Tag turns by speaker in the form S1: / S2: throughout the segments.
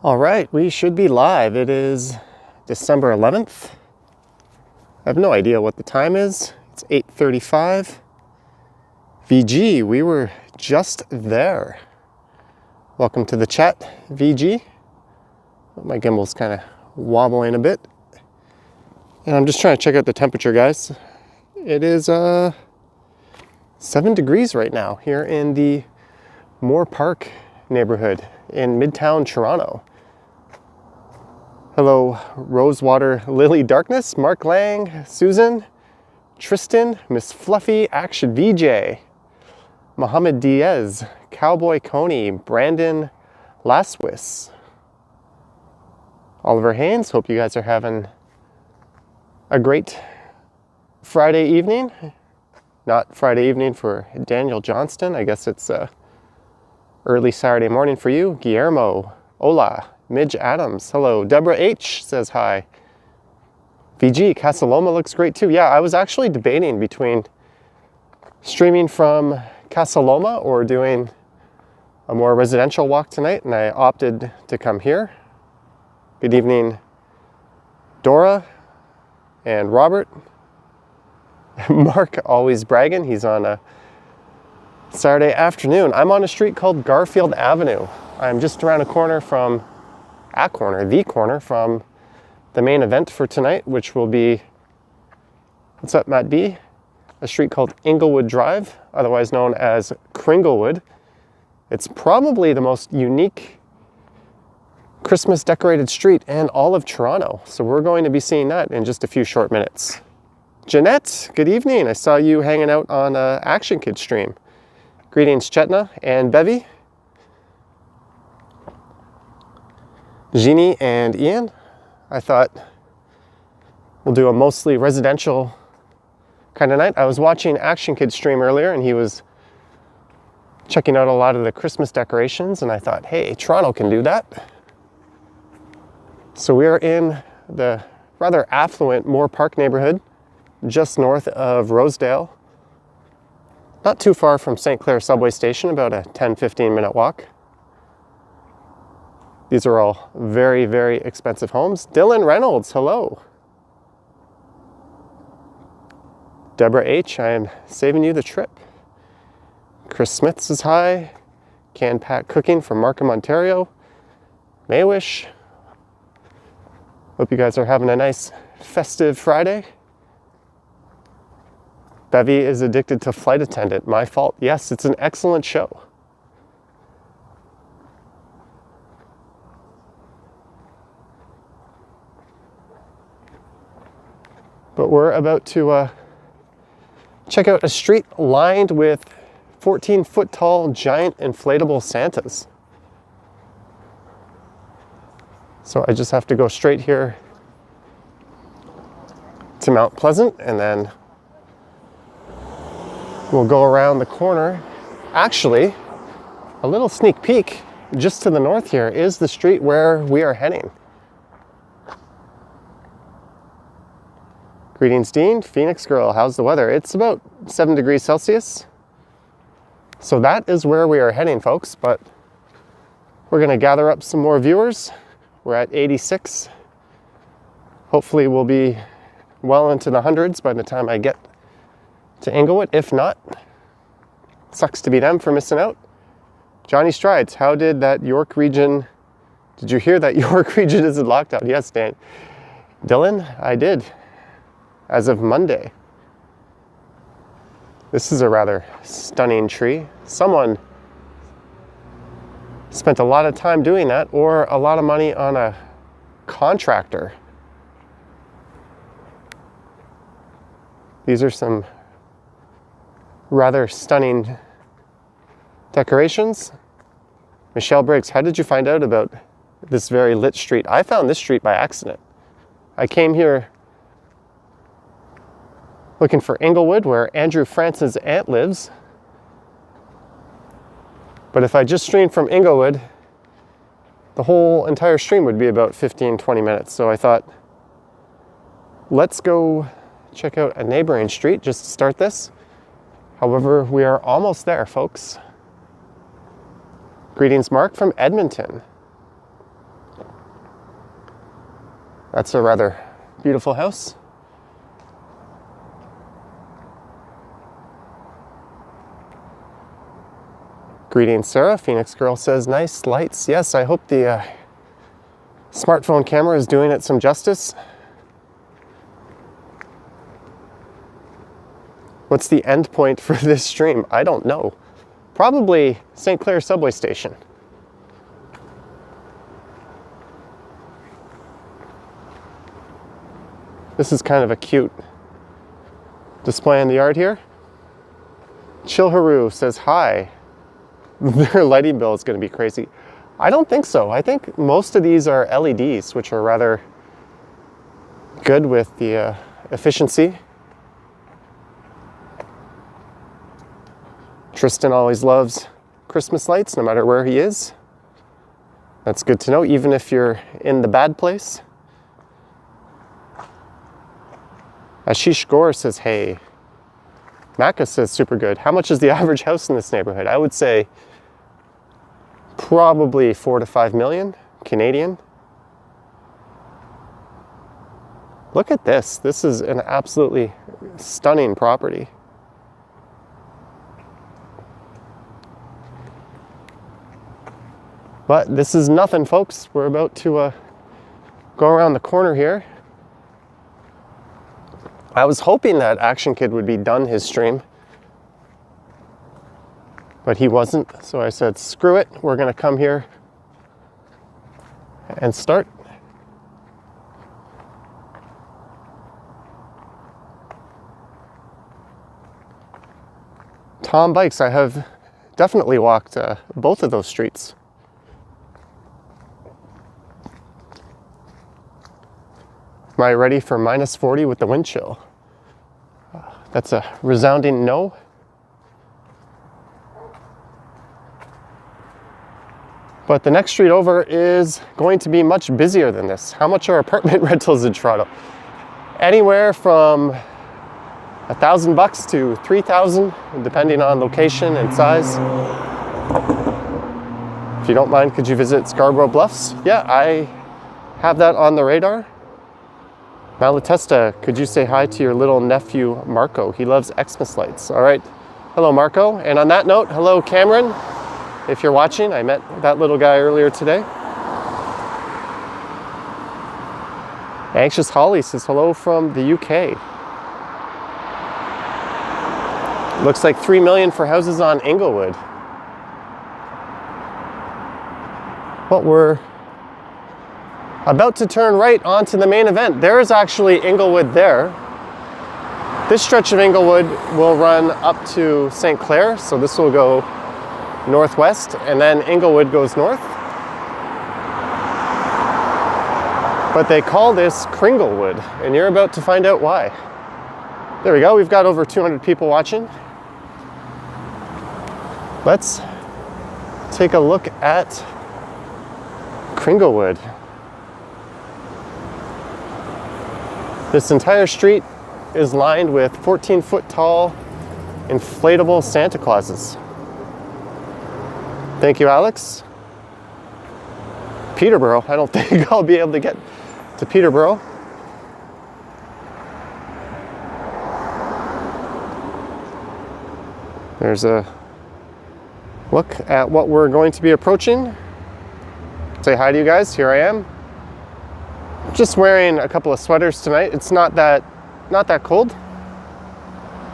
S1: All right, we should be live. It is December 11th. I have no idea what the time is. It's 8:35. VG, we were just there. Welcome to the chat, VG. My gimbal's kind of wobbling a bit. And I'm just trying to check out the temperature, guys. It is 7 degrees right now here in the Moore Park neighborhood in midtown Toronto. Hello, Rosewater Lily Darkness, Mark Lang, Susan, Tristan, Miss Fluffy, Action VJ, Mohammed Diaz, Cowboy Coney, Brandon Laswis, Oliver Haynes. Hope you guys are having a great Friday evening. Not Friday evening for Daniel Johnston. I guess it's early Saturday morning for you. Guillermo, hola. Midge Adams, hello. Deborah H says hi. VG, Casa Loma looks great too. Yeah, I was actually debating between streaming from Casa Loma or doing a more residential walk tonight, and I opted to come here. Good evening, Dora and Robert. Mark always bragging. He's on a Saturday afternoon. I'm on a street called Garfield Avenue. I'm just around the corner from the corner from the main event for tonight, which will be, what's up, Matt B? A street called Inglewood Drive, otherwise known as Kringlewood. It's probably the most unique Christmas decorated street in all of Toronto. So we're going to be seeing that in just a few short minutes. Jeanette, good evening. I saw you hanging out on Action Kid stream. Greetings, Chetna and Bevy. Jeannie and Ian. I thought we'll do a mostly residential kind of night. I was watching Action Kid stream earlier and he was checking out a lot of the Christmas decorations, and I thought, hey, Toronto can do that. So we are in the rather affluent Moore Park neighborhood, just north of Rosedale. Not too far from St. Clair subway station, about a 10-15 minute walk. These are all very, very expensive homes. Dylan Reynolds, hello. Deborah H, I am saving you the trip. Chris Smith says hi. Can Pat Cooking from Markham, Ontario. Maywish. Hope you guys are having a nice festive Friday. Bevy is addicted to Flight Attendant. My fault. Yes, it's an excellent show. But we're about to check out a street lined with 14-foot tall giant inflatable Santas. So I just have to go straight here to Mount Pleasant, and then we'll go around the corner. Actually, a little sneak peek just to the north here is the street where we are heading. Greetings, Dean. Phoenix girl, how's the weather? It's about 7 degrees Celsius. So that is where we are heading, folks, but we're gonna gather up some more viewers. We're at 86. Hopefully we'll be well into the hundreds by the time I get to Inglewood. If not, sucks to be them for missing out. Johnny Strides, how did that York region, did you hear that York region is in lockdown? Yes, Dan. Dylan, I did. As of Monday. This is a rather stunning tree. Someone spent a lot of time doing that, or a lot of money on a contractor. These are some rather stunning decorations. Michelle Briggs, how did you find out about this very lit street? I found this street by accident. I came here looking for Inglewood, where Andrew France's aunt lives. But if I just streamed from Inglewood, the whole entire stream would be about 15-20 minutes. So I thought, let's go check out a neighboring street just to start this. However, we are almost there, folks. Greetings, Mark from Edmonton. That's a rather beautiful house. Greetings, Sarah. Phoenix Girl says, nice lights. Yes, I hope the smartphone camera is doing it some justice. What's the end point for this stream? I don't know. Probably St. Clair subway station. This is kind of a cute display in the yard here. Chilharu says, hi. Their lighting bill is going to be crazy. I don't think so. I think most of these are LEDs, which are rather good with the efficiency. Tristan always loves Christmas lights, no matter where he is. That's good to know, even if you're in the bad place. Ashish Gore says, hey. Maka says, super good. How much is the average house in this neighborhood? I would say probably 4 to 5 million Canadian. Look at this. This is an absolutely stunning property. But this is nothing, folks. We're about to go around the corner here. I was hoping that Action Kid would be done his stream, but he wasn't. So I said, screw it. We're going to come here and start. Tom Bikes. I have definitely walked both of those streets. Am I ready for minus 40 with the wind chill? That's a resounding no. But the next street over is going to be much busier than this. How much are apartment rentals in Toronto? Anywhere from $1,000 to $3,000, depending on location and size. If you don't mind, could you visit Scarborough Bluffs? Yeah, I have that on the radar. Malatesta, could you say hi to your little nephew, Marco? He loves Xmas lights. All right. Hello, Marco. And on that note, hello, Cameron. If you're watching, I met that little guy earlier today. Anxious Holly says hello from the UK. Looks like 3 million for houses on Inglewood. But we're about to turn right onto the main event. There is actually Inglewood there. This stretch of Inglewood will run up to St. Clair, so this will go northwest, and then Inglewood goes north. But they call this Kringlewood, and you're about to find out why. There we go, we've got over 200 people watching. Let's take a look at Kringlewood. This entire street is lined with 14-foot tall inflatable Santa Clauses. Thank you, Alex. Peterborough, I don't think I'll be able to get to Peterborough. There's a look at what we're going to be approaching. Say hi to you guys, here I am. Just wearing a couple of sweaters tonight. It's not that cold.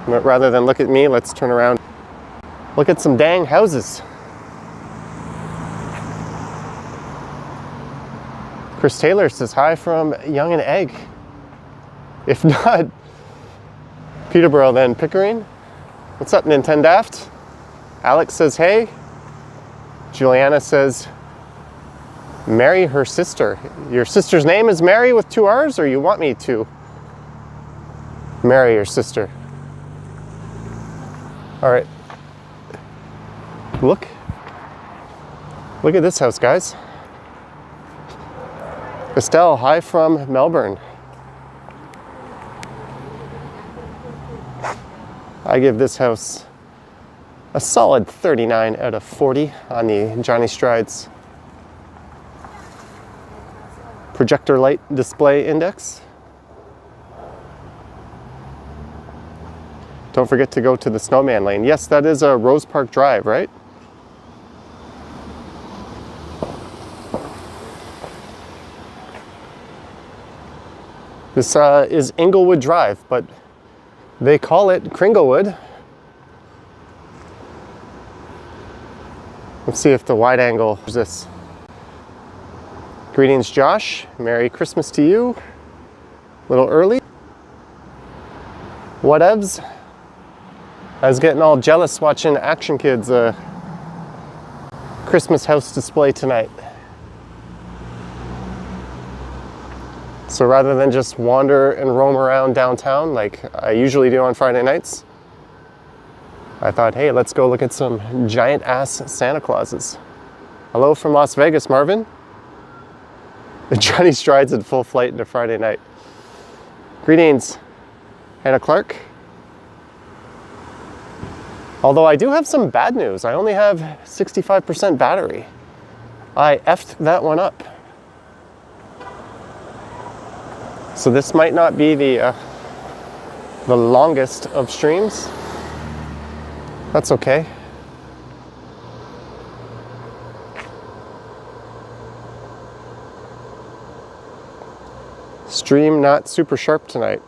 S1: But rather than look at me, let's turn around. Look at some dang houses. Chris Taylor says hi from Young and Egg. If not Peterborough, then Pickering. What's up, Nintendaft? Alex says hey. Juliana says marry her sister. Your sister's name is Mary with 2 R's, or you want me to marry your sister? All right. Look at this house, guys. Estelle, hi from Melbourne. I give this house a solid 39 out of 40 on the Johnny Strides. projector light display index. Don't forget to go to the snowman lane. Yes, that is a Rose Park Drive, right? This is Inglewood Drive, but they call it Kringlewood. Let's see if the wide angle is this. Greetings, Josh. Merry Christmas to you. A little early. Whatevs. I was getting all jealous watching Action Kids' Christmas house display tonight. So rather than just wander and roam around downtown like I usually do on Friday nights, I thought, hey, let's go look at some giant ass Santa Clauses. Hello from Las Vegas, Marvin. Johnny strides in full flight into Friday night. Greetings, Hannah Clark. Although I do have some bad news. I only have 65% battery. I effed that one up. So this might not be the longest of streams. That's okay. Stream not super sharp tonight.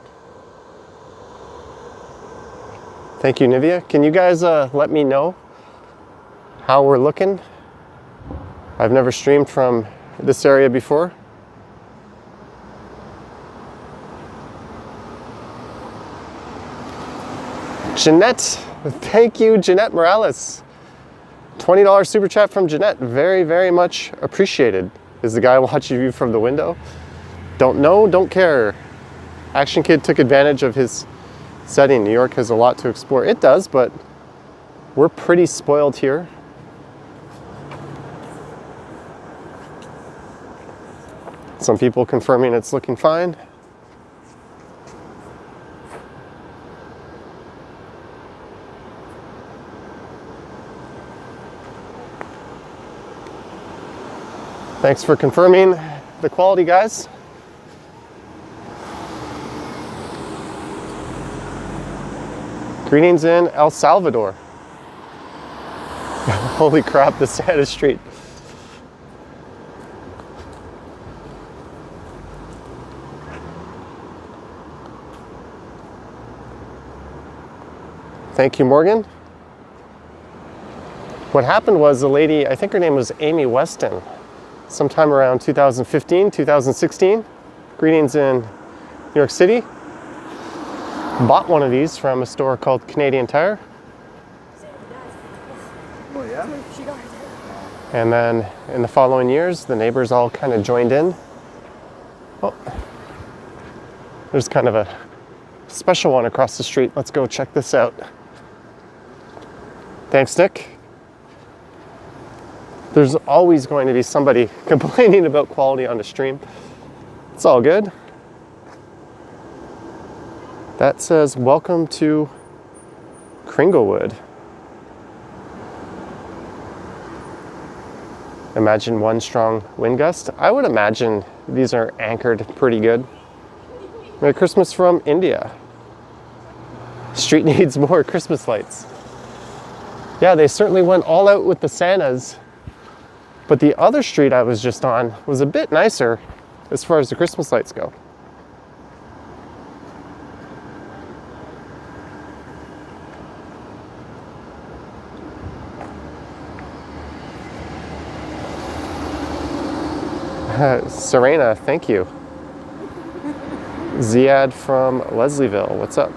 S1: Thank you, Nivea. Can you guys let me know how we're looking? I've never streamed from this area before. Jeanette, thank you, Jeanette Morales. $20 super chat from Jeanette, very, very much appreciated. Is the guy watching you from the window? Don't know, don't care. Action Kid took advantage of his setting. New York has a lot to explore. It does, but we're pretty spoiled here. Some people confirming it's looking fine. Thanks for confirming the quality, guys. Greetings in El Salvador. Holy crap, the Santa Street. Thank you, Morgan. What happened was the lady, I think her name was Amy Weston, sometime around 2015, 2016. Greetings in New York City. Bought one of these from a store called Canadian Tire.
S2: Oh, yeah?
S1: And then in the following years, the neighbors all kind of joined in. Oh, there's kind of a special one across the street. Let's go check this out. Thanks, Nick. There's always going to be somebody complaining about quality on the stream. It's all good. That says, welcome to Kringlewood. Imagine one strong wind gust. I would imagine these are anchored pretty good. Merry Christmas from India. Street needs more Christmas lights. Yeah, they certainly went all out with the Santas. But the other street I was just on was a bit nicer as far as the Christmas lights go. Serena, thank you. Ziad from Leslieville, what's up?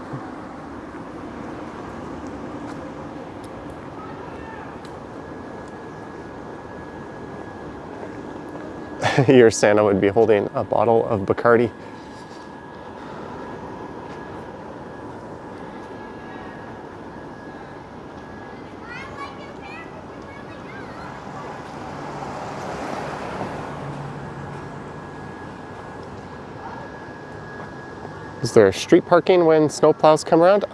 S1: Your Santa would be holding a bottle of Bacardi. Is there street parking when snowplows come around?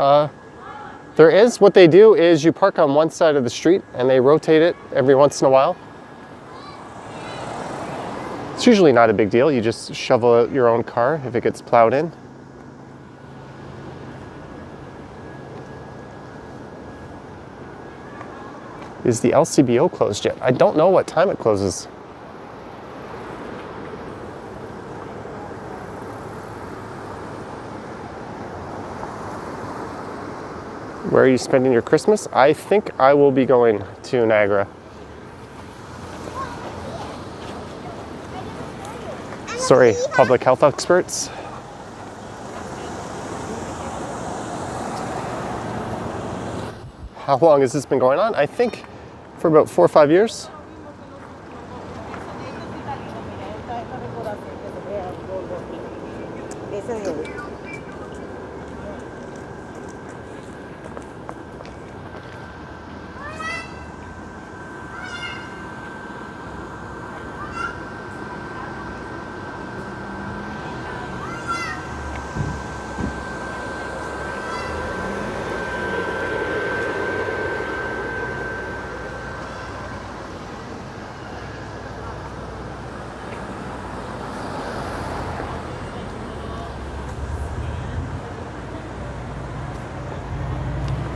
S1: There is. What they do is you park on one side of the street and they rotate it every once in a while. It's usually not a big deal. You just shovel out your own car if it gets plowed in. Is the Lcbo closed yet? I don't know what time it closes. Where are you spending your Christmas? I think I will be going to Niagara. Sorry, public health experts. How long has this been going on? I think for about 4 or 5 years.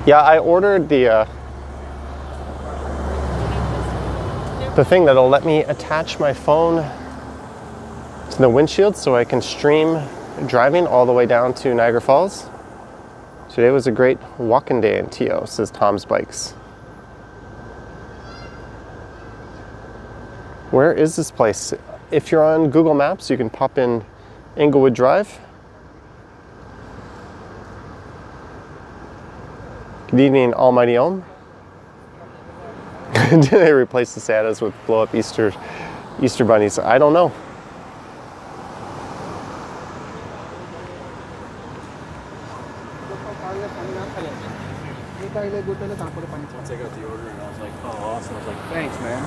S1: Yeah, I ordered the thing that'll let me attach my phone to the windshield so I can stream driving all the way down to Niagara Falls. Today was a great walking day in TO, says Tom's Bikes. Where is this place? If you're on Google Maps, you can pop in Inglewood Drive. Good evening, Almighty Om. Did they replace the Santas with blow-up Easter bunnies? I don't know.
S2: Once I got the order and I was like, oh, awesome. I was like, thanks, man.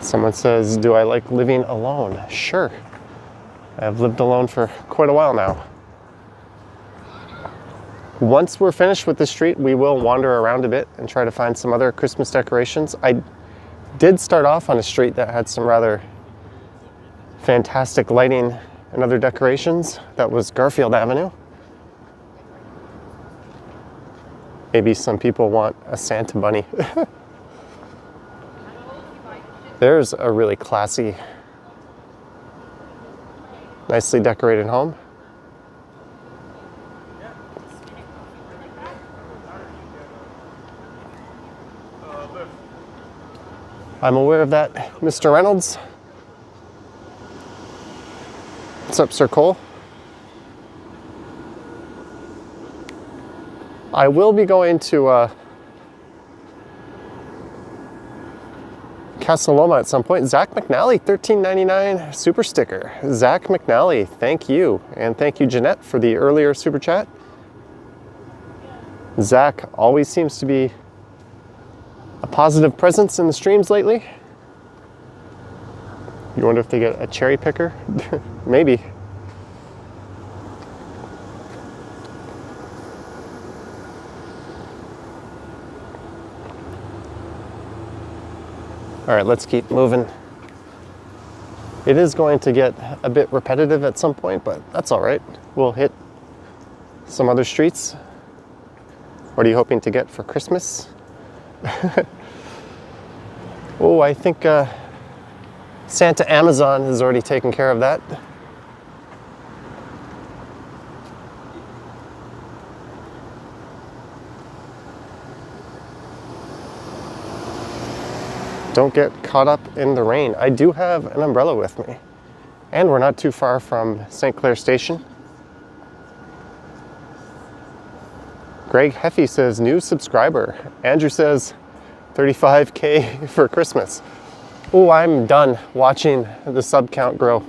S1: Someone says, do I like living alone? Sure. I've lived alone for quite a while now. Once we're finished with the street, we will wander around a bit and try to find some other Christmas decorations. I did start off on a street that had some rather fantastic lighting and other decorations. That was Garfield Avenue. Maybe some people want a Santa bunny. There's a really classy, nicely decorated home. I'm aware of that, Mr. Reynolds. What's up, Sir Cole? I will be going to Casa Loma at some point. Zach McNally, $13.99 super sticker. Zach McNally, thank you. And thank you, Jeanette, for the earlier super chat. Zach always seems to be a positive presence in the streams lately. You wonder if they get a cherry picker? Maybe. All right, let's keep moving. It is going to get a bit repetitive at some point, but that's all right. We'll hit some other streets. What are you hoping to get for Christmas? Oh, I think Santa Amazon has already taken care of that. Don't get caught up in the rain. I do have an umbrella with me. And we're not too far from St. Clair Station. Greg Heffy says, new subscriber. Andrew says, 35K for Christmas. Oh, I'm done watching the sub count grow.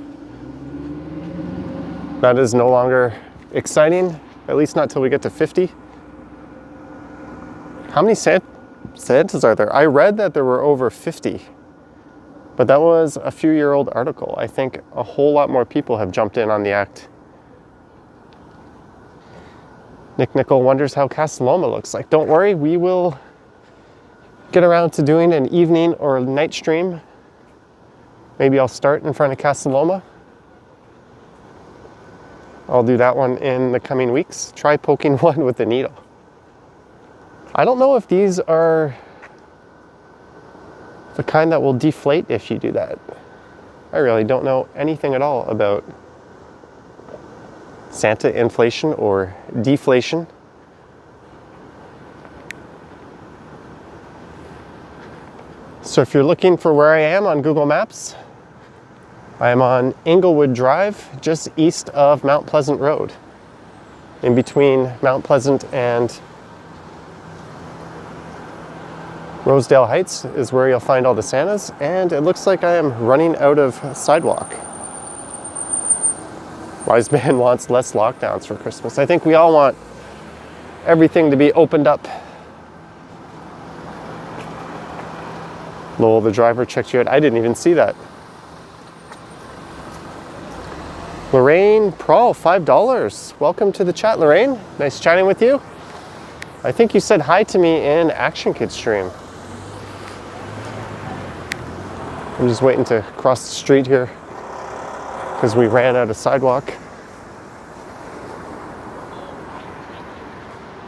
S1: That is no longer exciting, at least not till we get to 50. How many Santas are there? I read that there were over 50, but that was a few-year-old article. I think a whole lot more people have jumped in on the act. Nick Nickel wonders how Casa Loma looks like. Don't worry, we will get around to doing an evening or night stream. Maybe I'll start in front of Casa Loma. I'll do that one in the coming weeks. Try poking one with a needle. I don't know if these are the kind that will deflate if you do that. I really don't know anything at all about Santa inflation or deflation. So if you're looking for where I am on Google Maps, I am on Inglewood Drive, just east of Mount Pleasant Road. In between Mount Pleasant and Rosedale Heights is where you'll find all the Santas, and it looks like I am running out of sidewalk. Wise man wants less lockdowns for Christmas. I think we all want everything to be opened up. Lowell, the driver, checked you out. I didn't even see that. Lorraine Prawl, $5. Welcome to the chat, Lorraine. Nice chatting with you. I think you said hi to me in Action Kids stream. I'm just waiting to cross the street here because we ran out of sidewalk.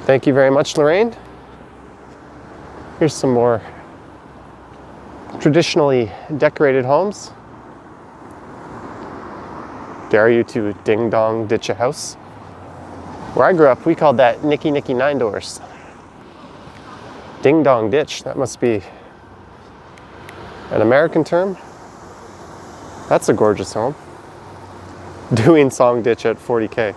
S1: Thank you very much, Lorraine. Here's some more traditionally decorated homes. Dare you to ding dong ditch a house? Where I grew up, we called that Nicky Nicky Nine Doors. Ding dong ditch, that must be an American term. That's a gorgeous home. Doing song ditch at 40K.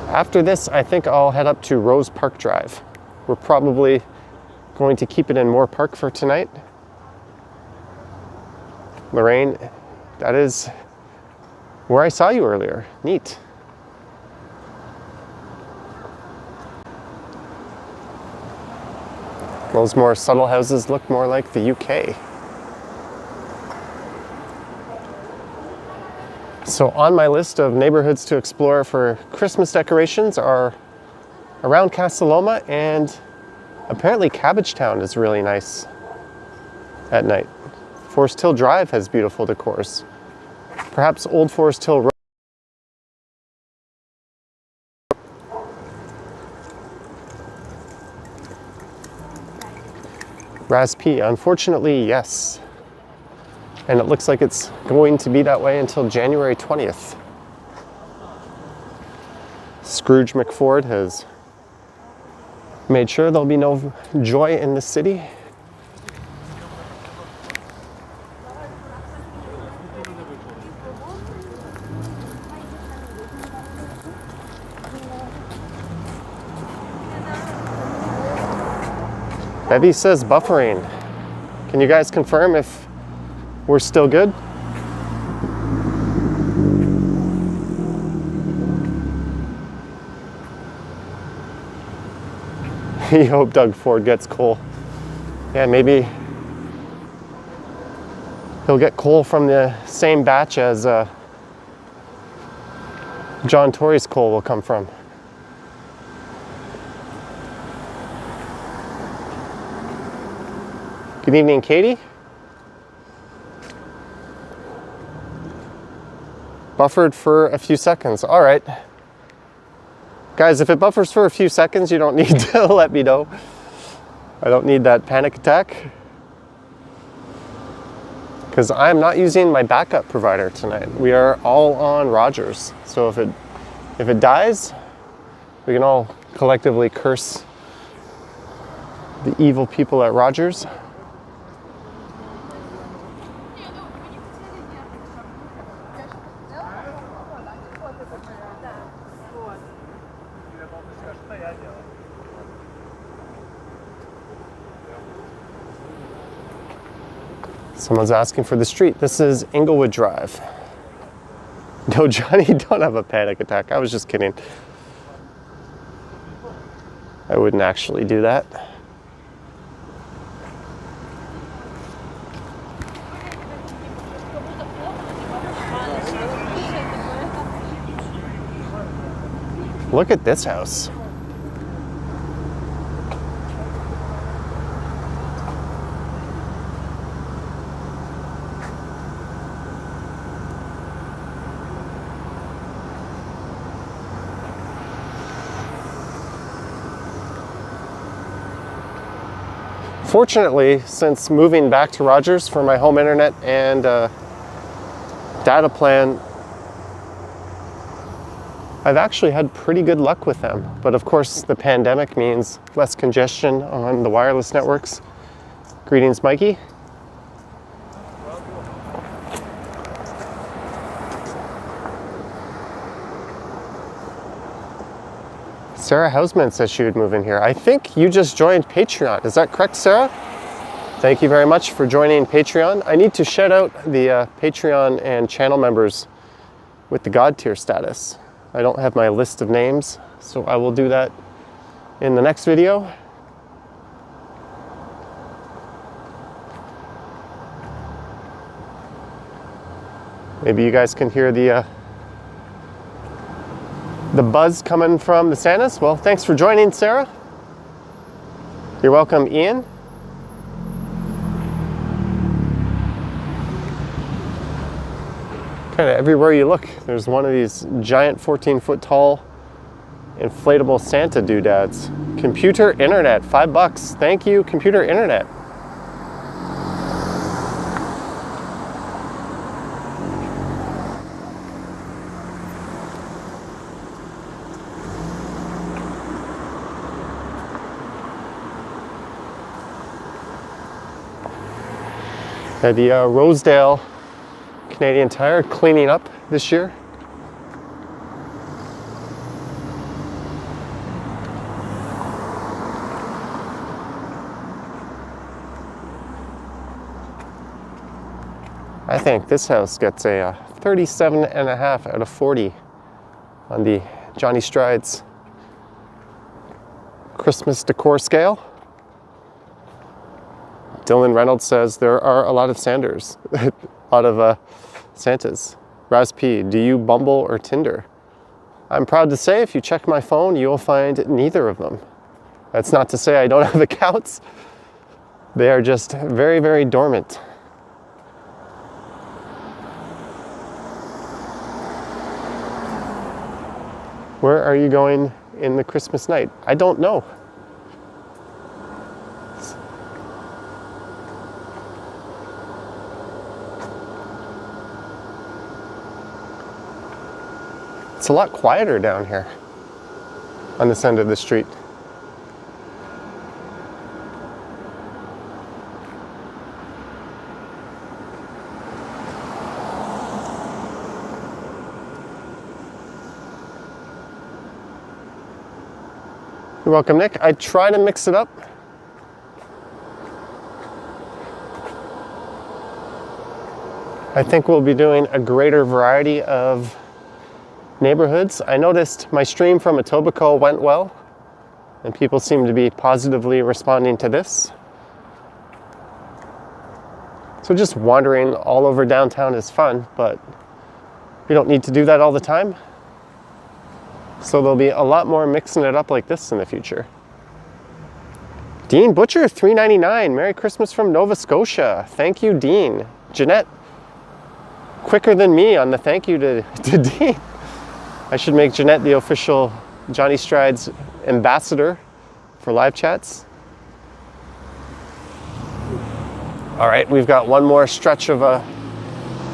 S1: After this, I think I'll head up to Rose Park Drive. We're probably going to keep it in Moore Park for tonight. Lorraine, that is where I saw you earlier. Neat. Those more subtle houses look more like the UK. So on my list of neighborhoods to explore for Christmas decorations are around Casa Loma, and apparently Cabbagetown is really nice at night. Forest Hill Drive has beautiful decors. Perhaps Old Forest Hill Road. Raz P, unfortunately, yes. And it looks like it's going to be that way until January 20th. Scrooge McFord has made sure there'll be no joy in the city. Bevy says buffering. Can you guys confirm if we're still good? You hope Doug Ford gets coal. Yeah, maybe he'll get coal from the same batch as John Tory's coal will come from. Good evening, Katie. Buffered for a few seconds. All right. Guys, if it buffers for a few seconds, you don't need to let me know. I don't need that panic attack. Because I'm not using my backup provider tonight. We are all on Rogers. So if it dies, we can all collectively curse the evil people at Rogers. Someone's asking for the street. This is Inglewood Drive. No, Johnny, don't have a panic attack. I was just kidding. I wouldn't actually do that. Look at this house. Fortunately, since moving back to Rogers for my home internet and data plan, I've actually had pretty good luck with them. But of course, the pandemic means less congestion on the wireless networks. Greetings, Mikey. Sarah Hausman says she would move in here. I think you just joined Patreon. Is that correct, Sarah? Thank you very much for joining Patreon. I need to shout out the Patreon and channel members with the God tier status. I don't have my list of names, so I will do that in the next video. Maybe you guys can hear the buzz coming from the Santas. Well, thanks for joining, Sarah. You're welcome, Ian. Kind of everywhere you look, there's one of these giant 14-foot tall inflatable Santa doodads. Computer internet, $5. Thank you, computer internet. The Rosedale Canadian Tire cleaning up this year. I think this house gets a 37.5 out of 40 on the Johnny Strides Christmas decor scale. Dylan Reynolds says there are a lot of Sanders, a lot of Santas. Raz P, do you Bumble or Tinder? I'm proud to say if you check my phone, you'll find neither of them. That's not to say I don't have accounts. They are just very, very dormant. Where are you going in the Christmas night? I don't know. It's a lot quieter down here on this end of the street. You're welcome, Nick. I try to mix it up. I think we'll be doing a greater variety of neighborhoods. I noticed my stream from Etobicoke went well, and people seem to be positively responding to this. So just wandering all over downtown is fun, but we don't need to do that all the time. So there'll be a lot more mixing it up like this in the future. Dean Butcher, $3.99. Merry Christmas from Nova Scotia. Thank you, Dean. Jeanette, quicker than me on the thank you to Dean. I should make Jeanette the official Johnny Strides ambassador for live chats. All right, we've got one more stretch of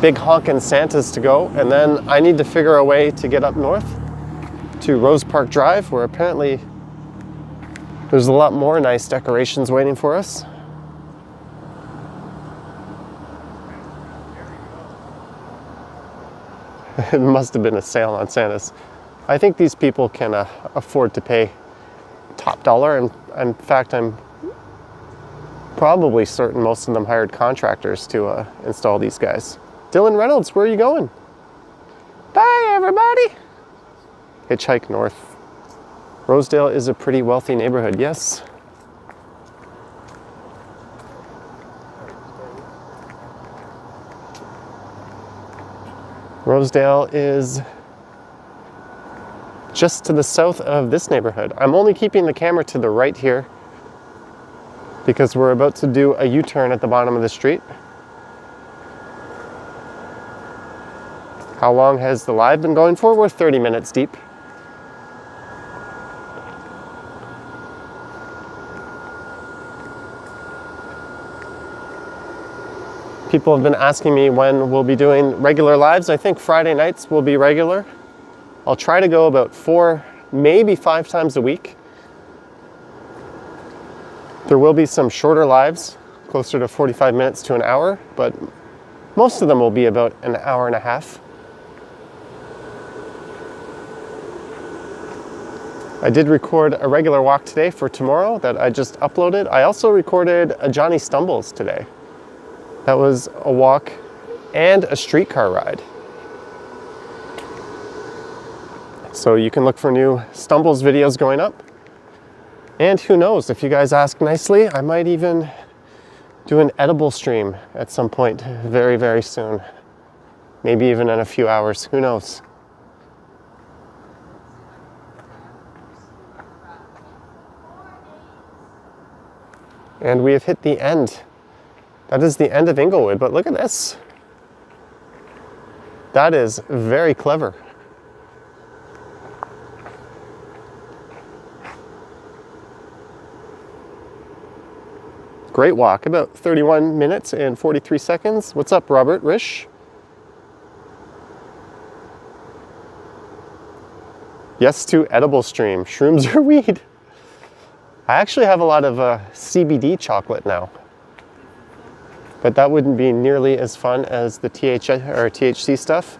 S1: big honkin' Santas to go, and then I need to figure a way to get up north to Rose Park Drive, where apparently there's a lot more nice decorations waiting for us. It must have been a sale on Santas. I think these people can afford to pay top dollar, and in fact, I'm probably certain most of them hired contractors to install these guys. Dylan Reynolds, where are you going? Bye, everybody. Hitchhike north. Rosedale is a pretty wealthy neighborhood, yes. Rosedale is just to the south of this neighborhood. I'm only keeping the camera to the right here because we're about to do a U-turn at the bottom of the street. How long has the live been going for? We're 30 minutes deep. People have been asking me when we'll be doing regular lives. I think Friday nights will be regular. I'll try to go about 4, maybe 5 times a week. There will be some shorter lives, closer to 45 minutes to an hour, but most of them will be about an hour and a half. I did record a regular walk today for tomorrow that I just uploaded. I also recorded a Johnny Stumbles today. That was a walk and a streetcar ride. So you can look for new Stumbles videos going up. And who knows, if you guys ask nicely, I might even do an edible stream at some point very, very soon. Maybe even in a few hours, who knows. And we have hit the end. That is the end of Inglewood, but look at this. That is very clever. Great walk, about 31 minutes and 43 seconds. What's up, Robert Rish? Yes to edible stream. Shrooms or weed? I actually have a lot of CBD chocolate now. But that wouldn't be nearly as fun as the THC stuff.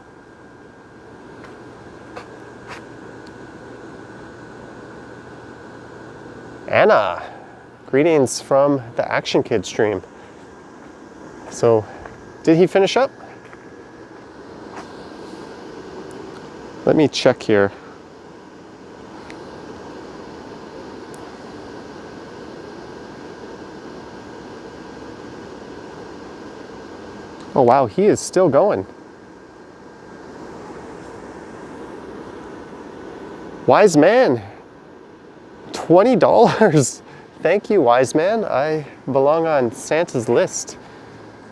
S1: Anna, greetings from the Action Kid stream. So, did he finish up? Let me check here. Oh wow, he is still going. Wise man, $20. Thank you, wise man. I belong on Santa's list.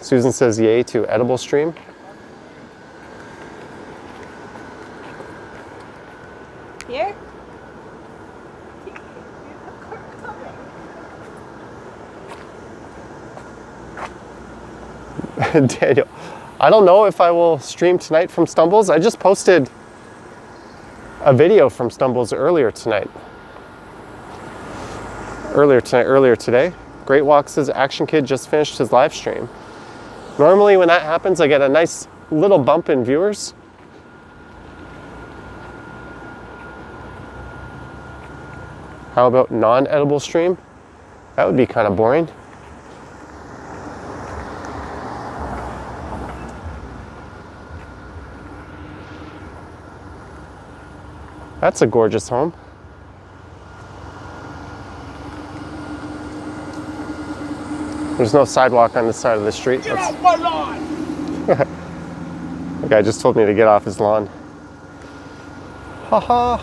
S1: Susan says yay to edible stream.
S3: Here?
S1: Daniel, I don't know if I will stream tonight from Stumbles. I just posted a video from Stumbles earlier today. Great Walk says Action Kid just finished his live stream. Normally when that happens, I get a nice little bump in viewers. How about non-edible stream? That would be kind of boring. That's a gorgeous home. There's no sidewalk on this side of the street.
S2: Get off my lawn!
S1: The guy just told me to get off his lawn. Haha.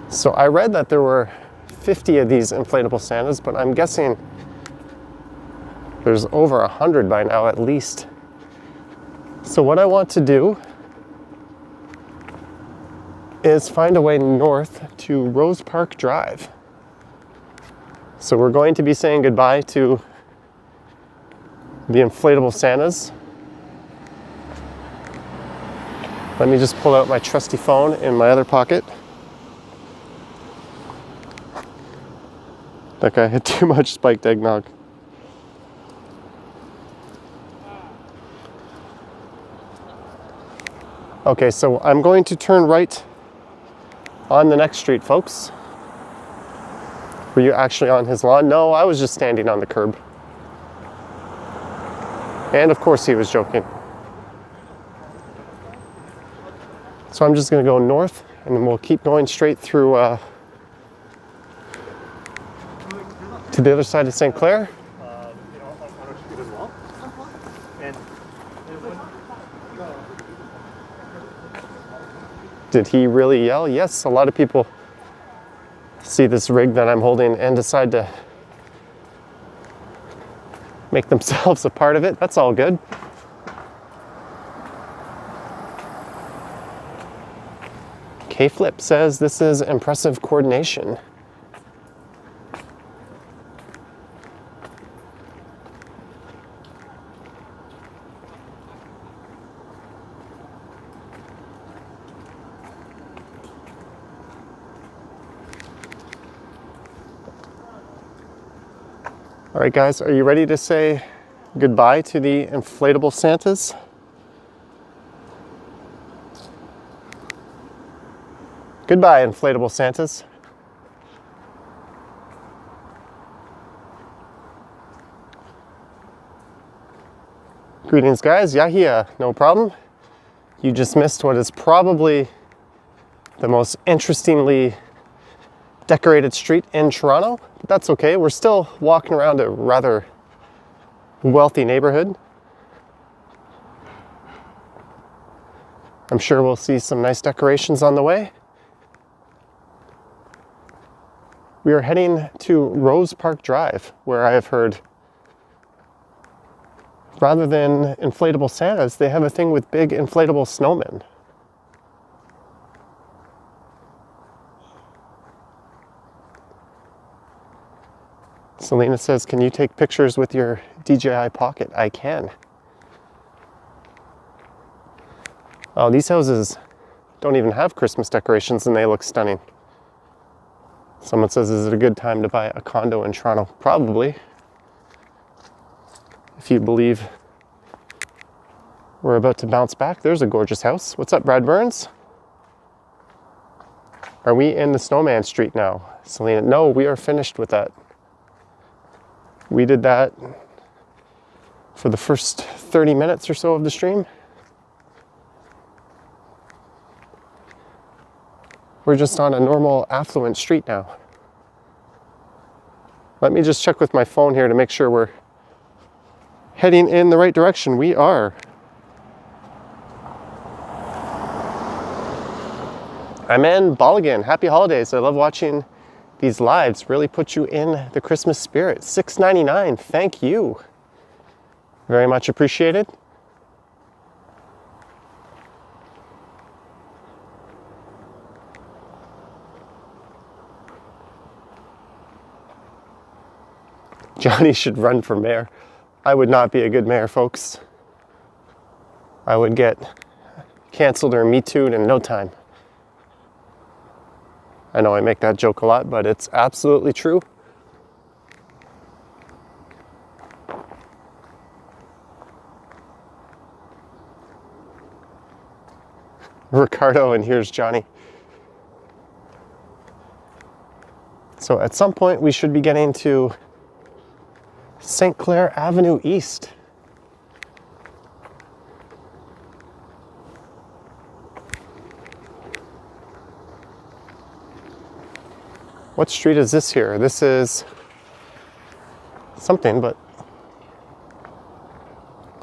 S1: So I read that there were 50 of these inflatable Santas, but I'm guessing there's over 100 by now at least. So what I want to do is find a way north to Rose Park Drive. So we're going to be saying goodbye to the inflatable Santas. Let me just pull out my trusty phone in my other pocket. That guy had too much spiked eggnog. Okay, so I'm going to turn right on the next street, folks. Were you actually on his lawn? No, I was just standing on the curb. And of course he was joking. So I'm just gonna go north and then we'll keep going straight through to the other side of St. Clair. Did he really yell? Yes, a lot of people see this rig that I'm holding and decide to make themselves a part of it. That's all good. K-Flip says this is impressive coordination. All right, guys, are you ready to say goodbye to the inflatable Santas? Goodbye, inflatable Santas. Greetings, guys. Yahia, no problem. You just missed what is probably the most interestingly decorated street in Toronto. But that's okay. We're still walking around a rather wealthy neighborhood. I'm sure we'll see some nice decorations on the way. We are heading to Rose Park Drive, where I have heard rather than inflatable Santas, they have a thing with big inflatable snowmen. Selena says, can you take pictures with your DJI Pocket? I can. Oh, these houses don't even have Christmas decorations and they look stunning. Someone says, is it a good time to buy a condo in Toronto? Probably. If you believe we're about to bounce back. There's a gorgeous house. What's up, Brad Burns? Are we in the Snowman Street now? Selena, no, we are finished with that. We did that for the first 30 minutes or so of the stream. We're just on a normal affluent street now. Let me just check with my phone here to make sure we're heading in the right direction. We are. I'm in Bolligan. Happy holidays. I love watching these lives. Really put you in the Christmas spirit. $6.99. Thank you. Very much appreciated. Johnny should run for mayor. I would not be a good mayor, folks. I would get canceled or Me Too'd in no time. I know I make that joke a lot, but it's absolutely true. Ricardo, and here's Johnny. So at some point we should be getting to Sinclair Avenue East. What street is this here? This is something, but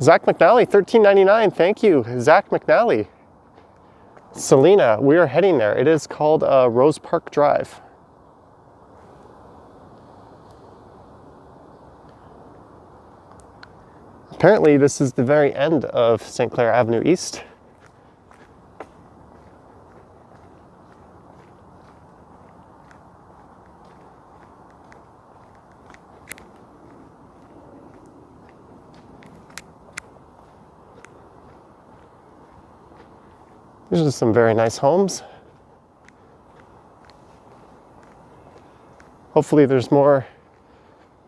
S1: Zach McNally, $13.99. Thank you, Zach McNally. Selena, we are heading there. It is called Rose Park Drive. Apparently, this is the very end of Sinclair Avenue East. These are some very nice homes. Hopefully there's more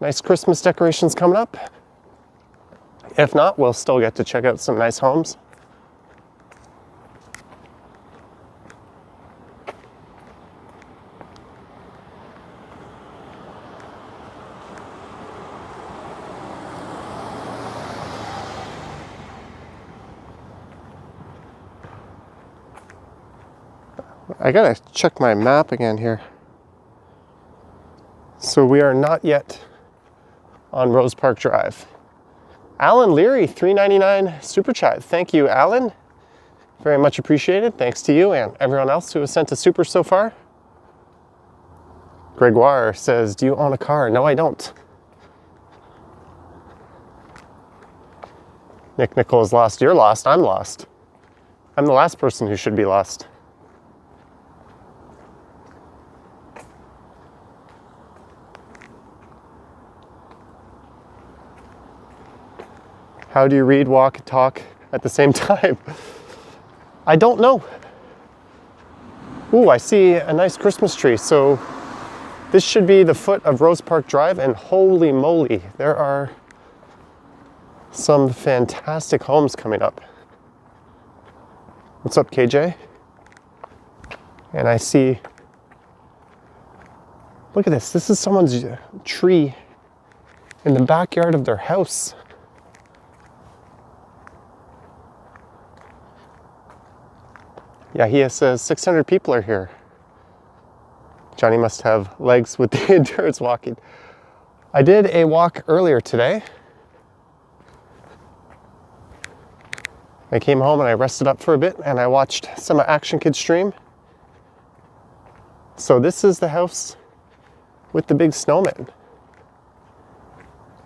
S1: nice Christmas decorations coming up. If not, we'll still get to check out some nice homes. I gotta check my map again here. So we are not yet on Rose Park Drive. Alan Leary, $3.99 super chat. Thank you, Alan. Very much appreciated. Thanks to you and everyone else who has sent a super so far. Gregoire says, do you own a car? No, I don't. Nick Nichols lost. You're lost. I'm lost. I'm the last person who should be lost. How do you read, walk, and talk at the same time? I don't know. Ooh, I see a nice Christmas tree. So this should be the foot of Rose Park Drive, and holy moly, there are some fantastic homes coming up. What's up, KJ? And I see, look at this. This is someone's tree in the backyard of their house. Yeah, he says 600 people are here. Johnny must have legs with the endurance walking. I did a walk earlier today. I came home and I rested up for a bit and I watched some of Action Kids stream. So this is the house with the big snowman.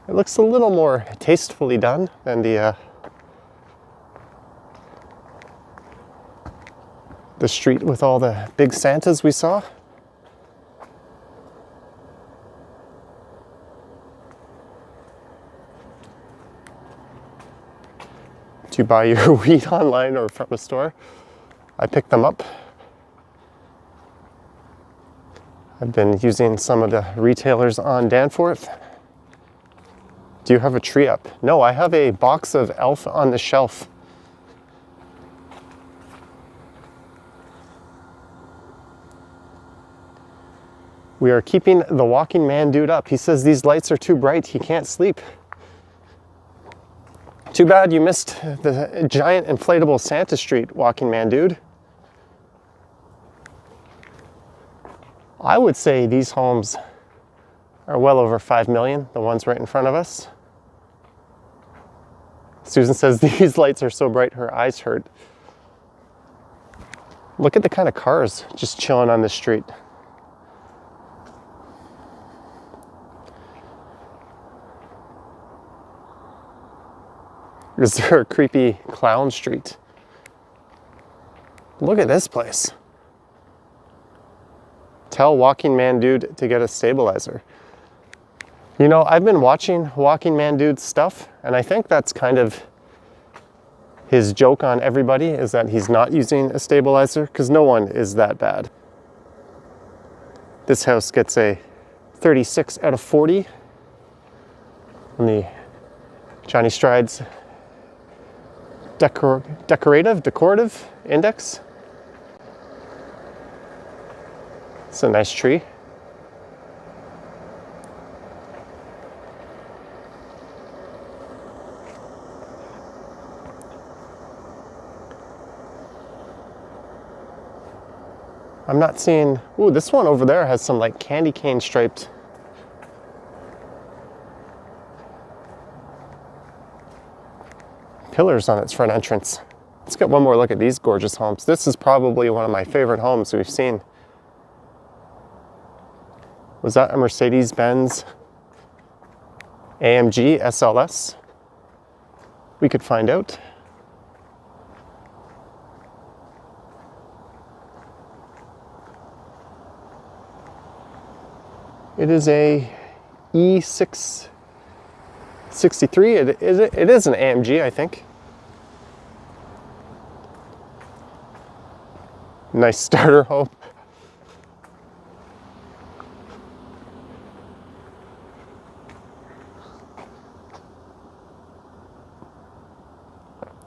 S1: It looks a little more tastefully done than the street with all the big Santas we saw. Do you buy your weed online or from a store? I picked them up. I've been using some of the retailers on Danforth. Do you have a tree up? No, I have a box of Elf on the shelf. We are keeping the walking man dude up. He says these lights are too bright, he can't sleep. Too bad you missed the giant inflatable Santa Street walking man dude. I would say these homes are well over 5 million, the ones right in front of us. Susan says these lights are so bright her eyes hurt. Look at the kind of cars just chilling on the street. Is there a creepy clown street? Look at this place. Tell walking man dude to get a stabilizer. You know, I've been watching walking man dude's stuff, and I think that's kind of his joke on everybody, is that he's not using a stabilizer, because no one is that bad. This house gets a 36 out of 40 on the Johnny Strides decorative index. It's a nice tree. I'm not seeing, ooh, this one over there has some like candy cane striped pillars on its front entrance. Let's get one more look at these gorgeous homes. This is probably one of my favorite homes we've seen. Was that a Mercedes-Benz AMG SLS? We could find out. It is a E663. It is an AMG, I think. Nice starter home.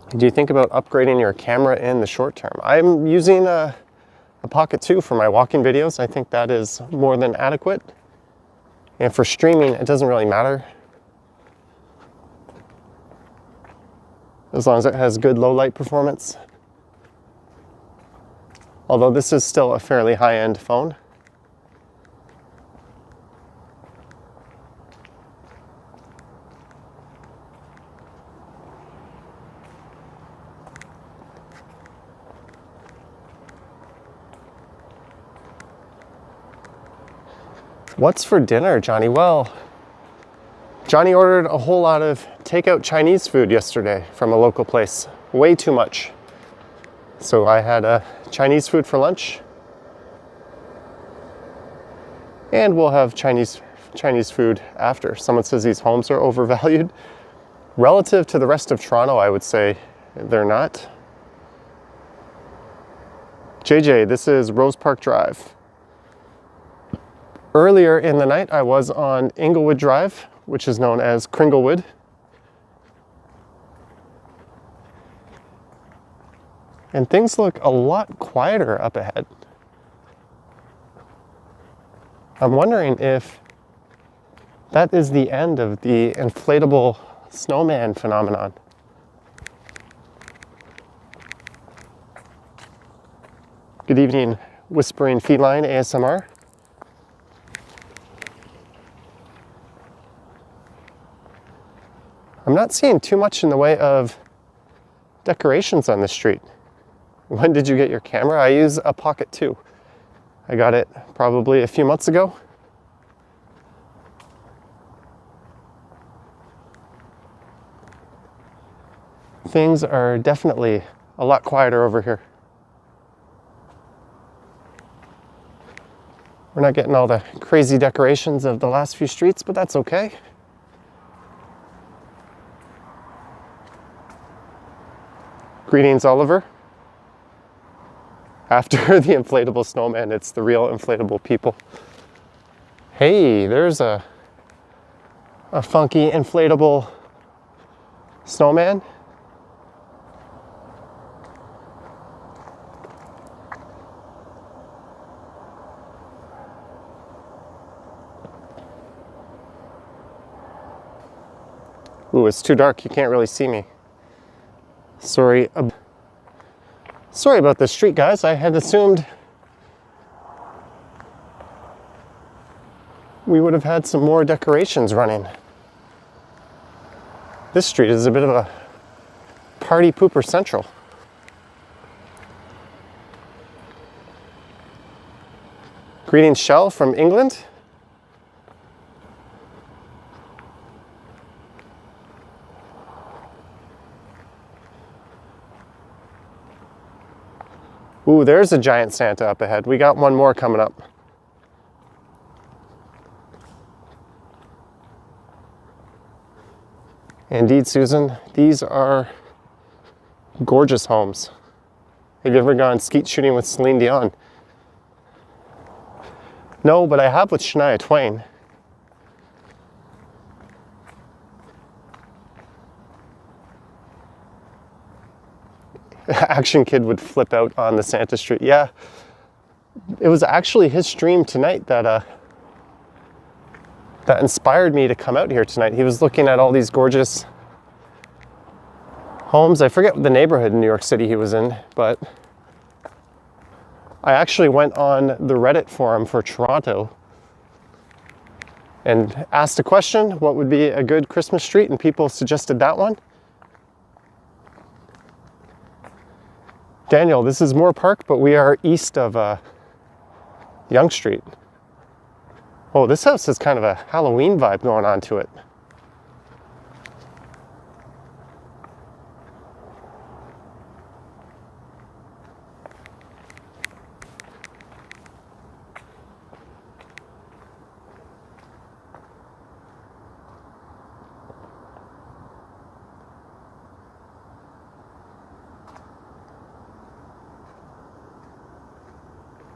S1: Do you think about upgrading your camera in the short term? I'm using a Pocket 2 for my walking videos. I think that is more than adequate. And for streaming, it doesn't really matter. As long as it has good low light performance. Although this is still a fairly high-end phone. What's for dinner, Johnny? Well, Johnny ordered a whole lot of takeout Chinese food yesterday from a local place. Way too much. So I had Chinese food for lunch. And we'll have Chinese food after. Someone says these homes are overvalued. Relative to the rest of Toronto, I would say they're not. JJ, this is Rose Park Drive. Earlier in the night, I was on Inglewood Drive, which is known as Kringlewood. And things look a lot quieter up ahead. I'm wondering if that is the end of the inflatable snowman phenomenon. Good evening, Whispering Feline ASMR. I'm not seeing too much in the way of decorations on this street. When did you get your camera? I use a Pocket 2. I got it probably a few months ago. Things are definitely a lot quieter over here. We're not getting all the crazy decorations of the last few streets, but that's okay. Greetings, Oliver. After the inflatable snowman, it's the real inflatable people. Hey, there's a funky inflatable snowman. Ooh, it's too dark, you can't really see me. Sorry about this street, guys. I had assumed we would have had some more decorations running. This street is a bit of a party pooper central. Greetings, Shell from England. Ooh, there's a giant Santa up ahead. We got one more coming up. Indeed, Susan, these are gorgeous homes. Have you ever gone skeet shooting with Celine Dion? No, but I have with Shania Twain. Action Kid would flip out on the Santa Street. Yeah, it was actually his stream tonight that inspired me to come out here tonight. He was looking at all these gorgeous homes. I forget the neighborhood in New York City he was in, but I actually went on the Reddit forum for Toronto and asked a question, what would be a good Christmas street? And people suggested that one. Daniel, this is Moore Park, but we are east of Yonge Street. Oh, this house has kind of a Halloween vibe going on to it.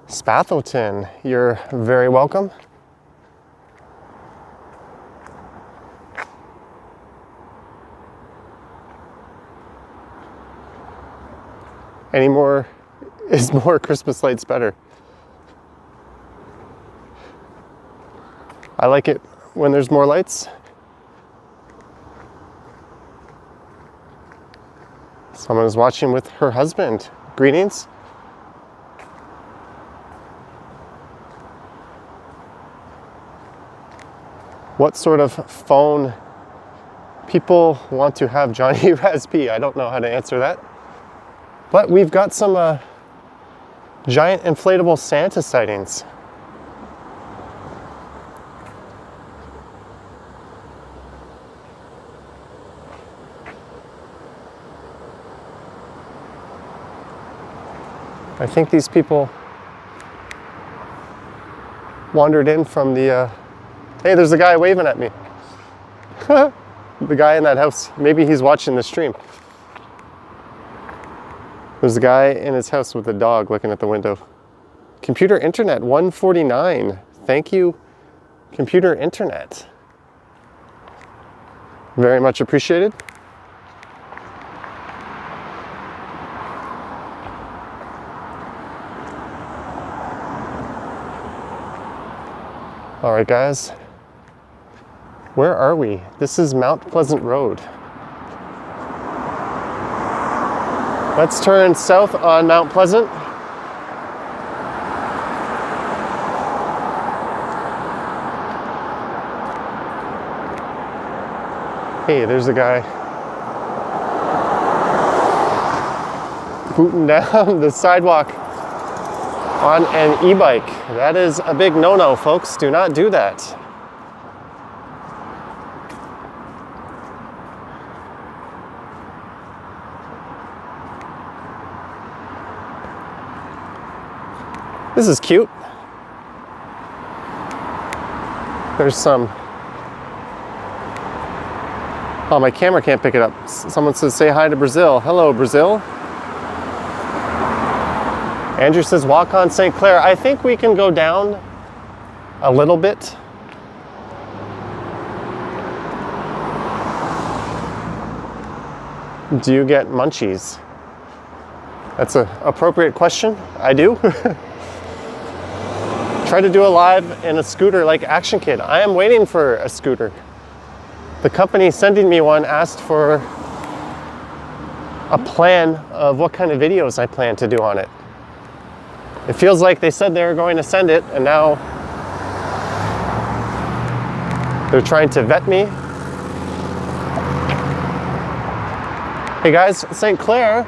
S1: Spathelton, you're very welcome. Is more Christmas lights better? I like it when there's more lights. Someone is watching with her husband. Greetings. What sort of phone people want to have Johnny Raspy? I don't know how to answer that. But we've got some giant inflatable Santa sightings. I think these people wandered in from the... Hey, there's a guy waving at me. The guy in that house, maybe he's watching the stream. There's a guy in his house with a dog looking at the window. Computer Internet 149. Thank you, Computer Internet. Very much appreciated. All right, guys. Where are we? This is Mount Pleasant Road. Let's turn south on Mount Pleasant. Hey, there's a guy booting down the sidewalk on an e-bike. That is a big no-no, folks. Do not do that. This is cute. There's some... Oh, my camera can't pick it up. Someone says, say hi to Brazil. Hello, Brazil. Andrew says, walk on St. Clair. I think we can go down a little bit. Do you get munchies? That's an appropriate question. I do. Try to do a live in a scooter like Action Kid. I am waiting for a scooter. The company sending me one asked for a plan of what kind of videos I plan to do on it. It feels like they said they were going to send it, and now they're trying to vet me. Hey guys, St. Clair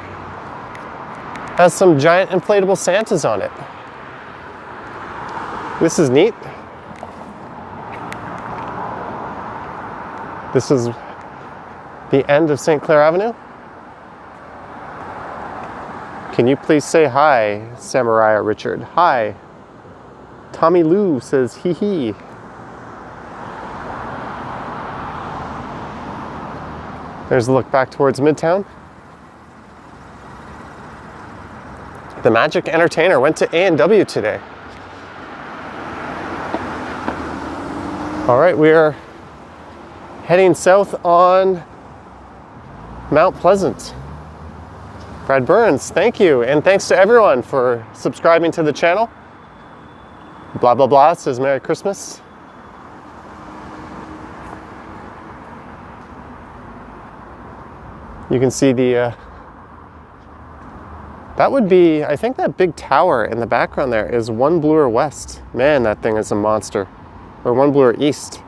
S1: has some giant inflatable Santas on it. This is neat. This is the end of St. Clair Avenue. Can you please say hi, Samurai Richard? Hi. Tommy Lou says hee hee. There's a look back towards Midtown. The Magic Entertainer went to A&W today. All right, we are heading south on Mount Pleasant. Brad Burns, thank you. And thanks to everyone for subscribing to the channel. Blah, blah, blah says Merry Christmas. You can see the, that would be, I think that big tower in the background there is One Bloor West. Man, that thing is a monster. Or One Bloor East.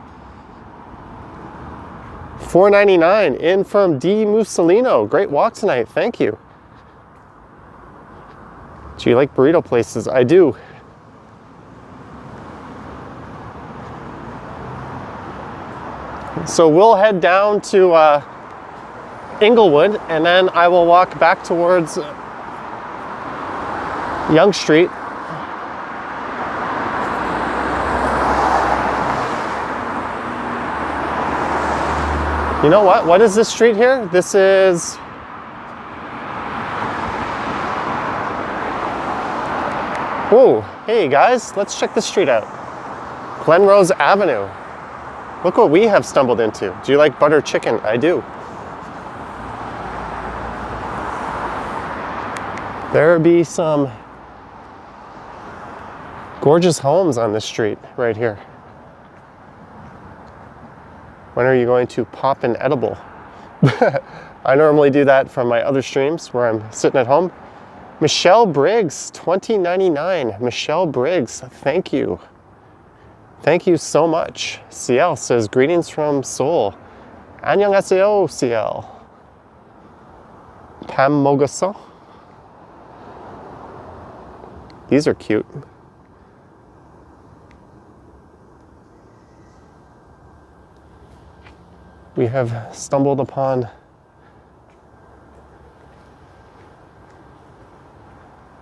S1: $4.99 in from D. Mussolino. Great walk tonight, thank you. Do you like burrito places? I do. So we'll head down to Inglewood, and then I will walk back towards Yonge Street. You know what? What is this street here? This is... Whoa, hey guys, let's check this street out. Glenrose Avenue. Look what we have stumbled into. Do you like butter chicken? I do. There be some gorgeous homes on this street right here. When are you going to pop an edible? I normally do that from my other streams where I'm sitting at home. Michelle Briggs, $20.99. Michelle Briggs, thank you. Thank you so much. CL says, greetings from Seoul. 안녕하세요, CL. Pam Mogaso. These are cute. We have stumbled upon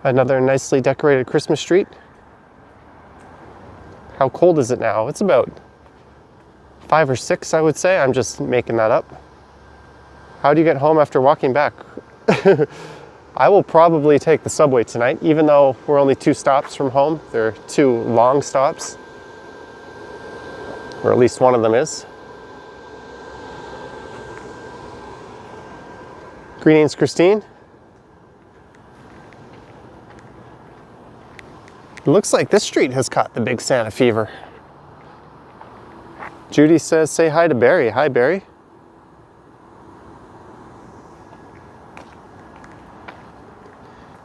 S1: another nicely decorated Christmas street. How cold is it now? It's about 5 or 6, I would say. I'm just making that up. How do you get home after walking back? I will probably take the subway tonight, even though we're only 2 stops from home. They're 2 long stops, or at least one of them is. Greetings, Christine. It looks like this street has caught the big Santa fever. Judy says, say hi to Barry. Hi, Barry.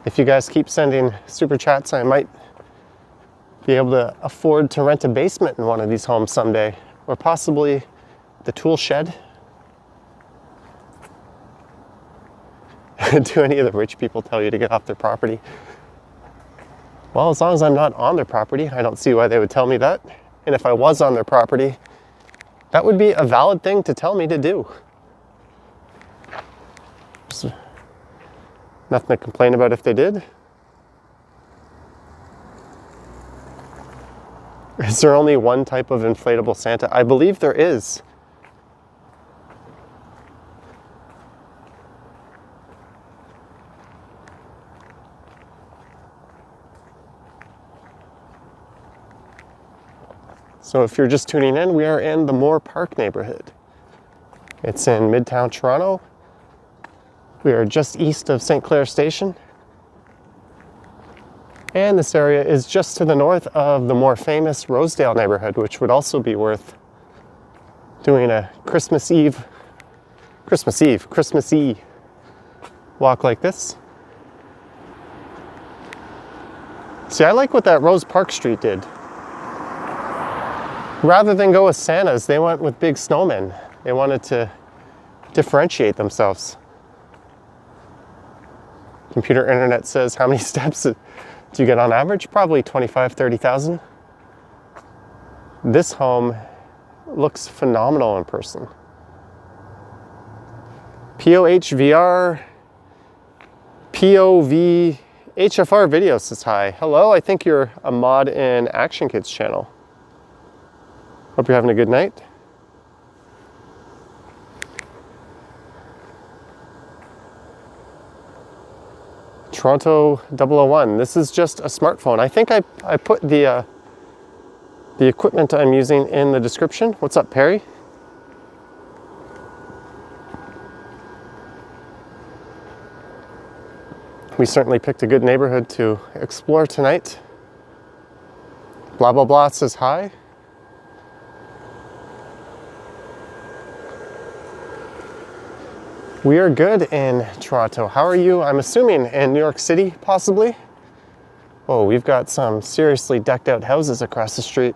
S1: If you guys keep sending super chats, I might be able to afford to rent a basement in one of these homes someday, or possibly the tool shed. Do any of the rich people tell you to get off their property? Well, as long as I'm not on their property, I don't see why they would tell me that. And if I was on their property, that would be a valid thing to tell me to do. There's nothing to complain about if they did. Is there only one type of inflatable Santa? I believe there is. So if you're just tuning in, we are in the Moore Park neighborhood. It's in midtown Toronto. We are just east of St. Clair Station. And this area is just to the north of the more famous Rosedale neighborhood, which would also be worth doing a Christmas Eve walk like this. See, I like what that Rose Park Street did. Rather than go with Santas, they went with big snowmen. They wanted to differentiate themselves. Computer Internet says, how many steps do you get on average? Probably 25, 30,000. This home looks phenomenal in person. POHVR, POV, HFR video says hi. Hello, I think you're a mod in Action Kids channel. Hope you're having a good night. Toronto 001. This is just a smartphone. I think I put the equipment I'm using in the description. What's up, Perry? We certainly picked a good neighborhood to explore tonight. Blah, blah, blah says hi. We are good in Toronto. How are you? I'm assuming in New York City, possibly. Oh, we've got some seriously decked out houses across the street.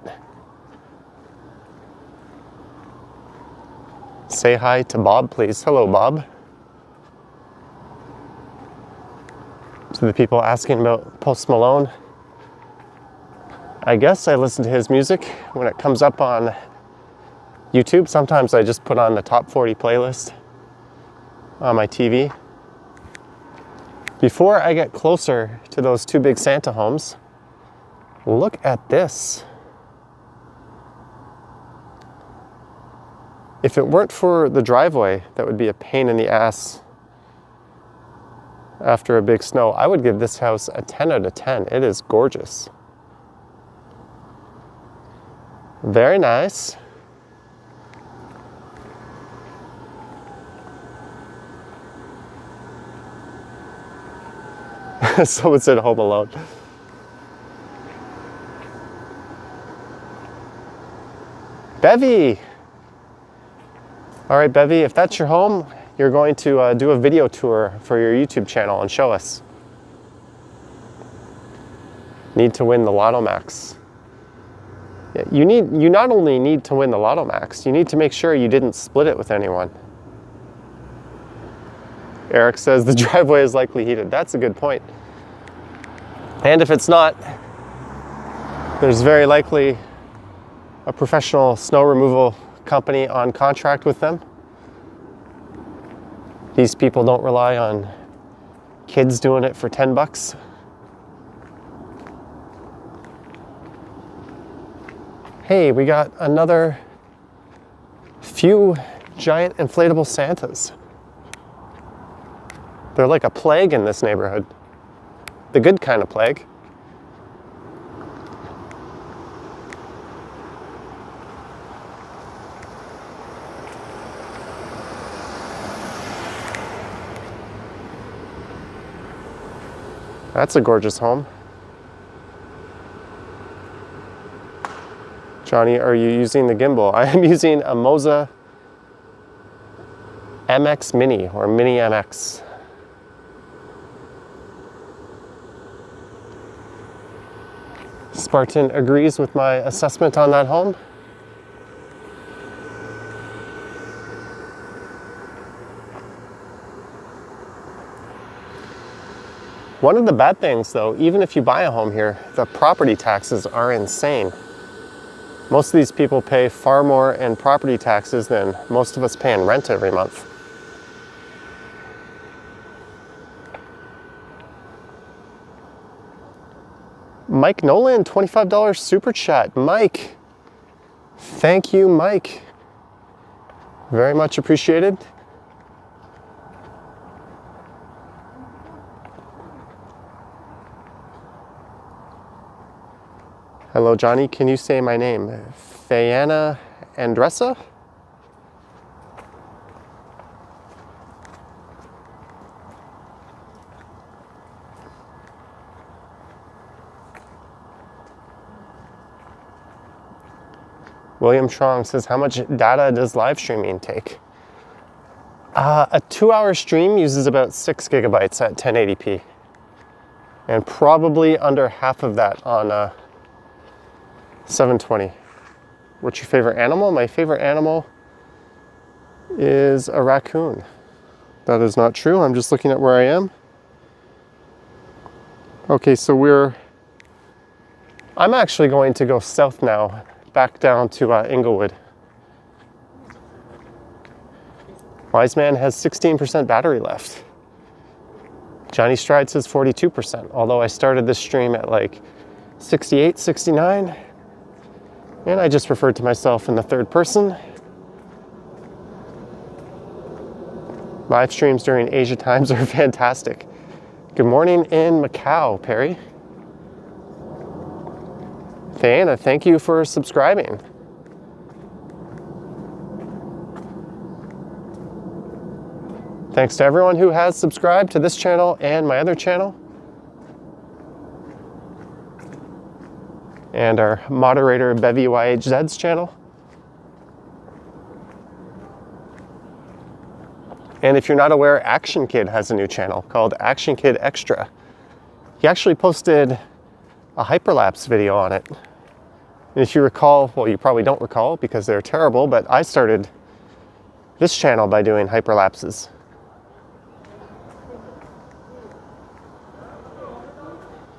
S1: Say hi to Bob, please. Hello, Bob. To the people asking about Post Malone, I guess I listen to his music when it comes up on YouTube. Sometimes I just put on the top 40 playlist on my TV. Before I get closer to those 2 big Santa homes, look at this. If it weren't for the driveway, that would be a pain in the ass after a big snow. I would give this house a 10 out of 10. It is gorgeous. Very nice. Someone said Home Alone. Bevy! All right, Bevy, if that's your home, you're going to do a video tour for your YouTube channel and show us. Need to win the Lotto Max. Yeah, you not only need to win the Lotto Max, you need to make sure you didn't split it with anyone. Eric says the driveway is likely heated. That's a good point. And if it's not, there's very likely a professional snow removal company on contract with them. These people don't rely on kids doing it for 10 bucks. Hey, we got another few giant inflatable Santas. They're like a plague in this neighborhood. The good kind of plague. That's a gorgeous home. Johnny, are you using the gimbal? I am using a Moza MX Mini or Mini MX. Spartan agrees with my assessment on that home. One of the bad things though, even if you buy a home here, the property taxes are insane. Most of these people pay far more in property taxes than most of us pay in rent every month. Mike Nolan, $25 super chat. Mike, thank you, Mike. Very much appreciated. Hello, Johnny. Can you say my name? Thayana Andressa? William Strong says, how much data does live streaming take? A 2-hour stream uses about 6 gigabytes at 1080p. And probably under half of that on 720. What's your favorite animal? My favorite animal is a raccoon. That is not true. I'm just looking at where I am. Okay, so I'm actually going to go south now, back down to Inglewood. Wise Man has 16% battery left. Johnny Stride says 42%, although I started this stream at like 68, 69. And I just referred to myself in the third person. Live streams during Asia times are fantastic. Good morning in Macau, Perry. Thayana, thank you for subscribing. Thanks to everyone who has subscribed to this channel and my other channel. And our moderator Bevy YHZ's channel. And if you're not aware, Action Kid has a new channel called Action Kid Extra. He actually posted a hyperlapse video on it. And if you recall, well, you probably don't recall because they're terrible, but I started this channel by doing hyperlapses.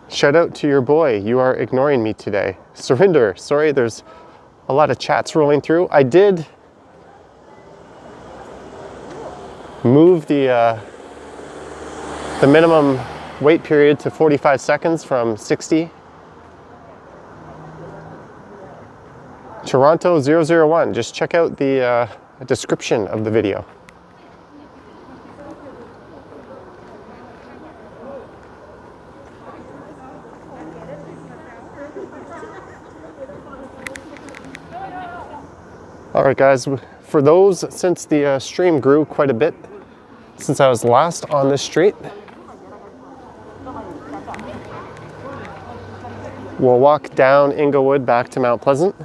S1: Shout out to your boy, you are ignoring me today. Surinder, sorry, there's a lot of chats rolling through. I did move the minimum wait period to 45 seconds from 60. Toronto 001, just check out the description of the video. All right, guys, for those, since the stream grew quite a bit, since I was last on this street, we'll walk down Inglewood back to Mount Pleasant.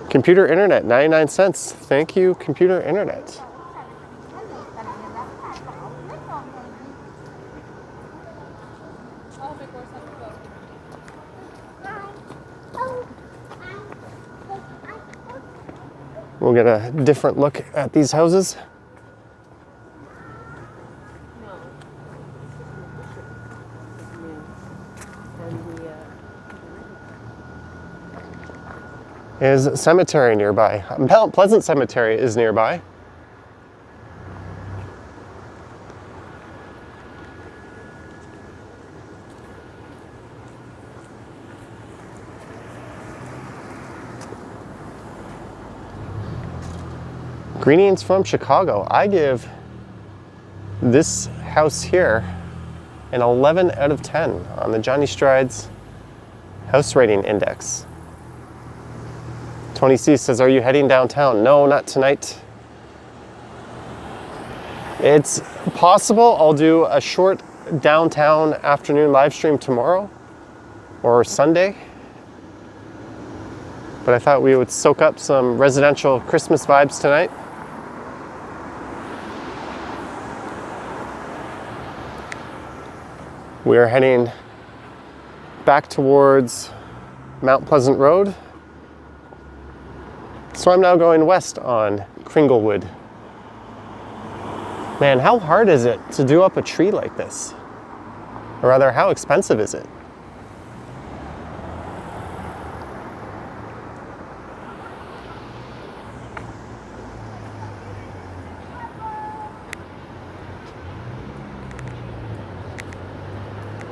S1: Computer Internet, 99 cents. Thank you, Computer Internet. We'll get a different look at these houses. Is cemetery nearby? Mount Pleasant Cemetery is nearby. Greetings from Chicago. I give this house here an 11 out of 10 on the Johnny Strides house rating index. Tony C says, are you heading downtown? No, not tonight. It's possible I'll do a short downtown afternoon live stream tomorrow or Sunday. But I thought we would soak up some residential Christmas vibes tonight. We are heading back towards Mount Pleasant Road. So I'm now going west on Kringlewood. Man, how hard is it to do up a tree like this? Or rather, how expensive is it?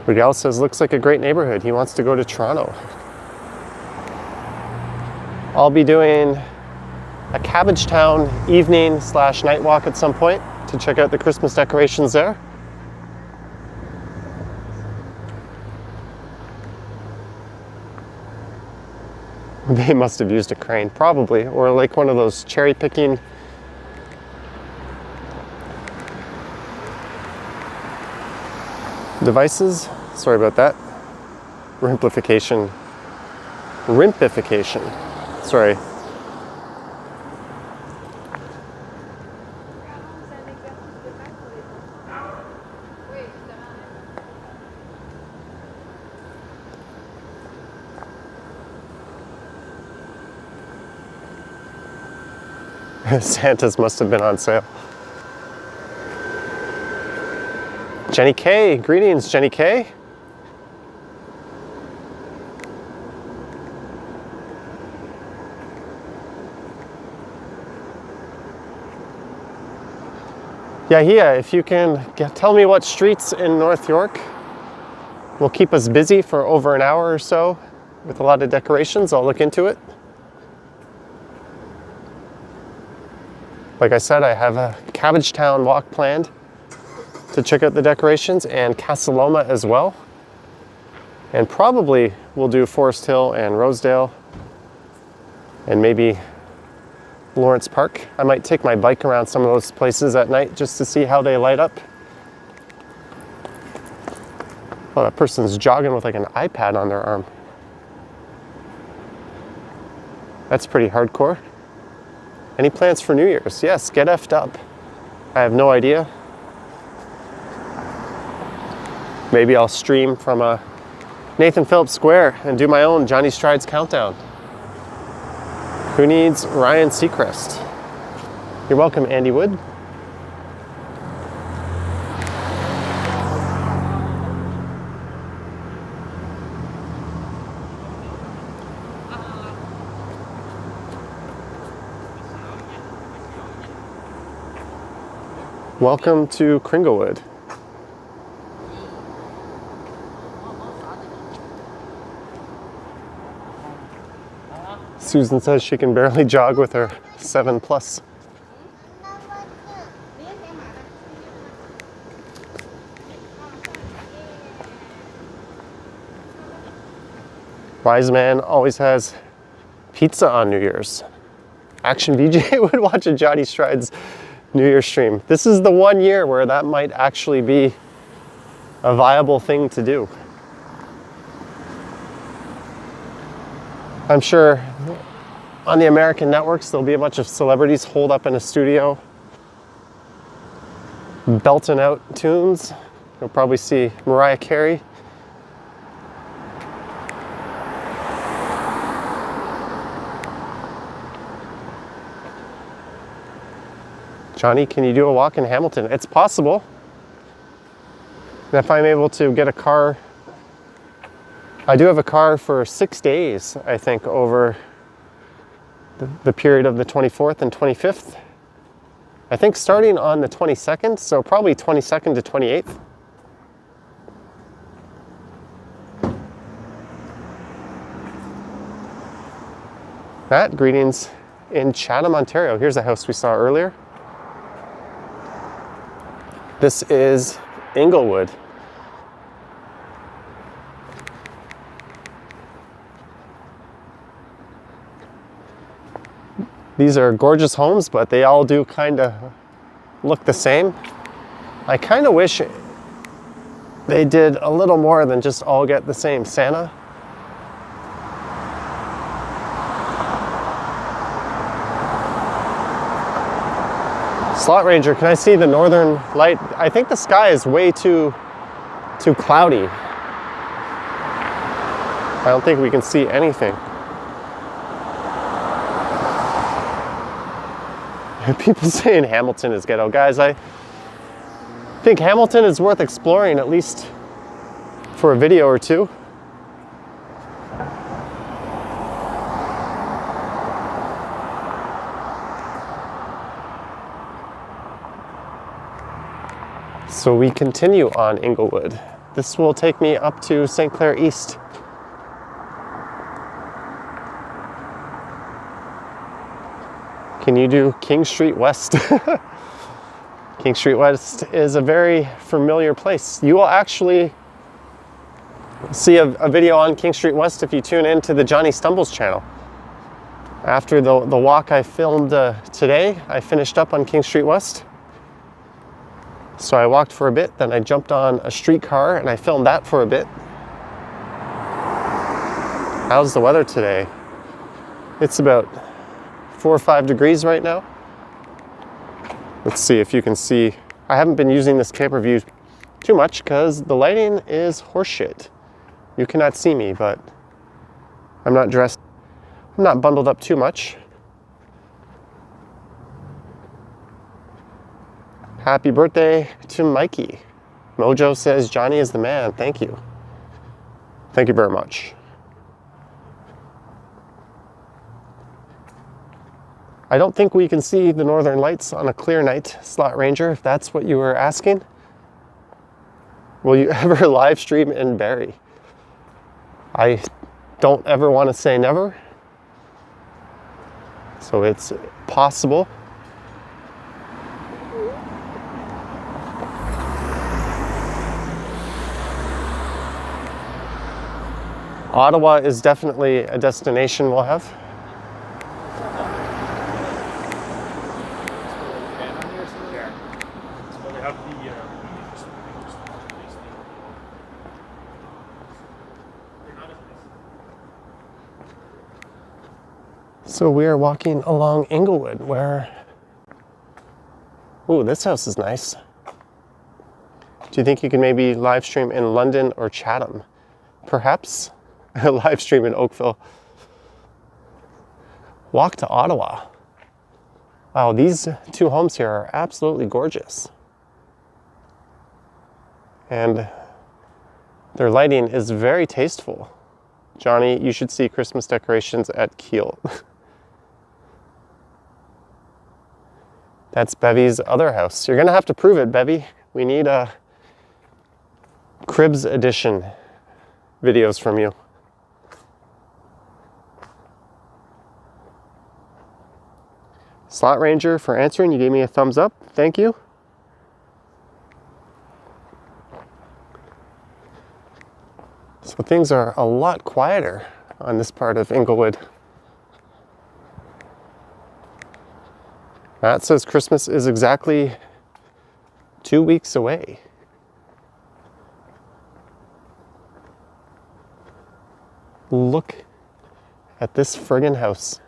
S1: Miguel says, looks like a great neighborhood. He wants to go to Toronto. I'll be doing a Cabbagetown evening / night walk at some point to check out the Christmas decorations there. They must have used a crane, probably, or like one of those cherry picking devices. Sorry about that. Rimpification. Sorry. Santas must have been on sale. Jenny K, greetings, Jenny K. Yeah, if you can tell me what streets in North York will keep us busy for over an hour or so with a lot of decorations, I'll look into it. Like I said, I have a Cabbagetown walk planned to check out the decorations, and Casa Loma as well. And probably we'll do Forest Hill and Rosedale and maybe Lawrence Park. I might take my bike around some of those places at night just to see how they light up. Oh, that person's jogging with like an iPad on their arm. That's pretty hardcore. Any plans for New Year's? Yes, get effed up. I have no idea. Maybe I'll stream from Nathan Phillips Square and do my own Johnny Strides countdown. Who needs Ryan Seacrest? You're welcome, Andy Wood. Welcome to Kringlewood. Susan says she can barely jog with her 7+. Wise man always has pizza on New Year's. Action VJ would watch a Johnny Strides New Year's stream. This is the one year where that might actually be a viable thing to do. I'm sure on the American networks there'll be a bunch of celebrities holed up in a studio belting out tunes. You'll probably see Mariah Carey. Johnny, can you do a walk in Hamilton? It's possible. And if I'm able to get a car, I do have a car for 6 days, I think, over the period of the 24th and 25th. I think starting on the 22nd, so probably 22nd to 28th. Matt, greetings. in Chatham, Ontario. Here's a house we saw earlier. This is Inglewood. These are gorgeous homes, but they all do kind of look the same. I kind of wish they did a little more than just all get the same Santa. Slot Ranger, can I see the northern light? I think the sky is way too cloudy. I don't think we can see anything. People saying Hamilton is ghetto. Guys, I think Hamilton is worth exploring, at least for a video or two. So we continue on Inglewood. This will take me up to St. Clair East. Can you do King Street West? King Street West is a very familiar place. You will actually see a video on King Street West if you tune into the Johnny Stumbles channel. After the walk I filmed today, I finished up on King Street West. So I walked for a bit, then I jumped on a streetcar and I filmed that for a bit. How's the weather today? It's about 4 or 5 degrees right now. Let's see if you can see. I haven't been using this camera view too much because the lighting is horseshit. You cannot see me, but I'm not dressed. I'm not bundled up too much. Happy birthday to Mikey. Mojo says Johnny is the man. Thank you. Thank you very much. I don't think we can see the northern lights on a clear night, Slot Ranger, if that's what you were asking. Will you ever live stream in Barrie? I don't ever want to say never. So it's possible. Ottawa is definitely a destination we'll have. So we are walking along Inglewood where, ooh, this house is nice. Do you think you can maybe live stream in London or Chatham? Perhaps a live stream in Oakville. Walk to Ottawa. Wow, these two homes here are absolutely gorgeous. And their lighting is very tasteful. Johnny, you should see Christmas decorations at Kiel. That's Bevy's other house. You're gonna have to prove it, Bevy. We need a Cribs edition videos from you. Slot Ranger for answering. You gave me a thumbs up. Thank you. So things are a lot quieter on this part of Inglewood. Matt says Christmas is exactly 2 weeks away. Look at this friggin' house.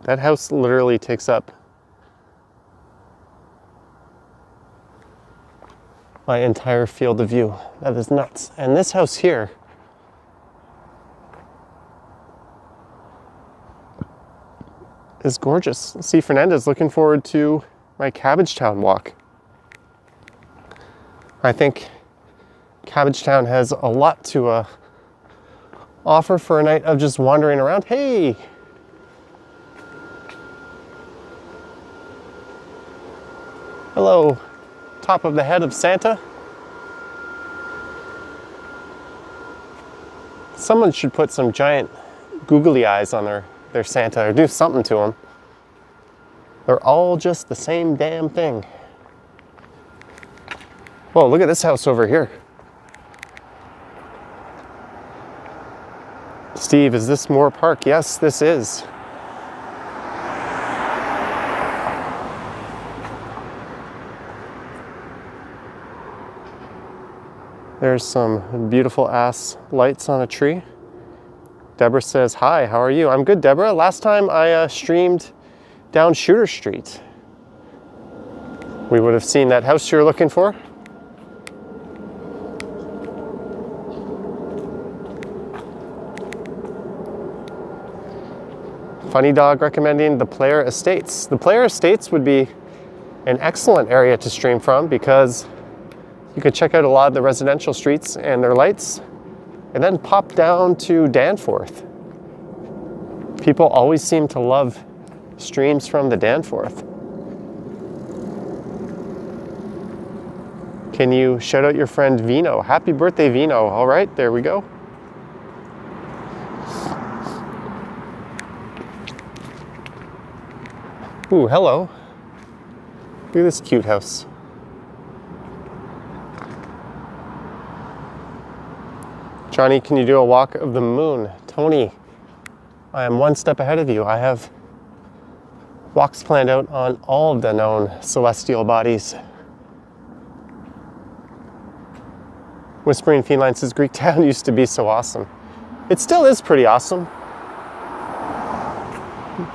S1: That house literally takes up my entire field of view. That is nuts. And this house here is gorgeous. See, Fernandez, looking forward to my Cabbagetown walk. I think Cabbagetown has a lot to offer for a night of just wandering around. Hey! Hello. top of the head of Santa. Someone should put some giant googly eyes on their Santa or do something to them. They're all just the same damn thing. Whoa, look at this house over here. Steve, is this Moore Park? Yes, this is. There's some beautiful ass lights on a tree. Deborah says, hi, how are you? I'm good, Deborah. Last time I streamed down Shooter Street, we would have seen that house you were looking for. Funny Dog recommending the Player Estates. The Player Estates would be an excellent area to stream from because you could check out a lot of the residential streets and their lights and then pop down to Danforth. People always seem to love streams from the Danforth. Can you shout out your friend Vino? Happy birthday, Vino. All right, there we go. Ooh, hello. Look at this cute house. Johnny, can you do a walk of the moon? Tony, I am one step ahead of you. I have walks planned out on all of the known celestial bodies. Whispering Feline says Greektown used to be so awesome. It still is pretty awesome.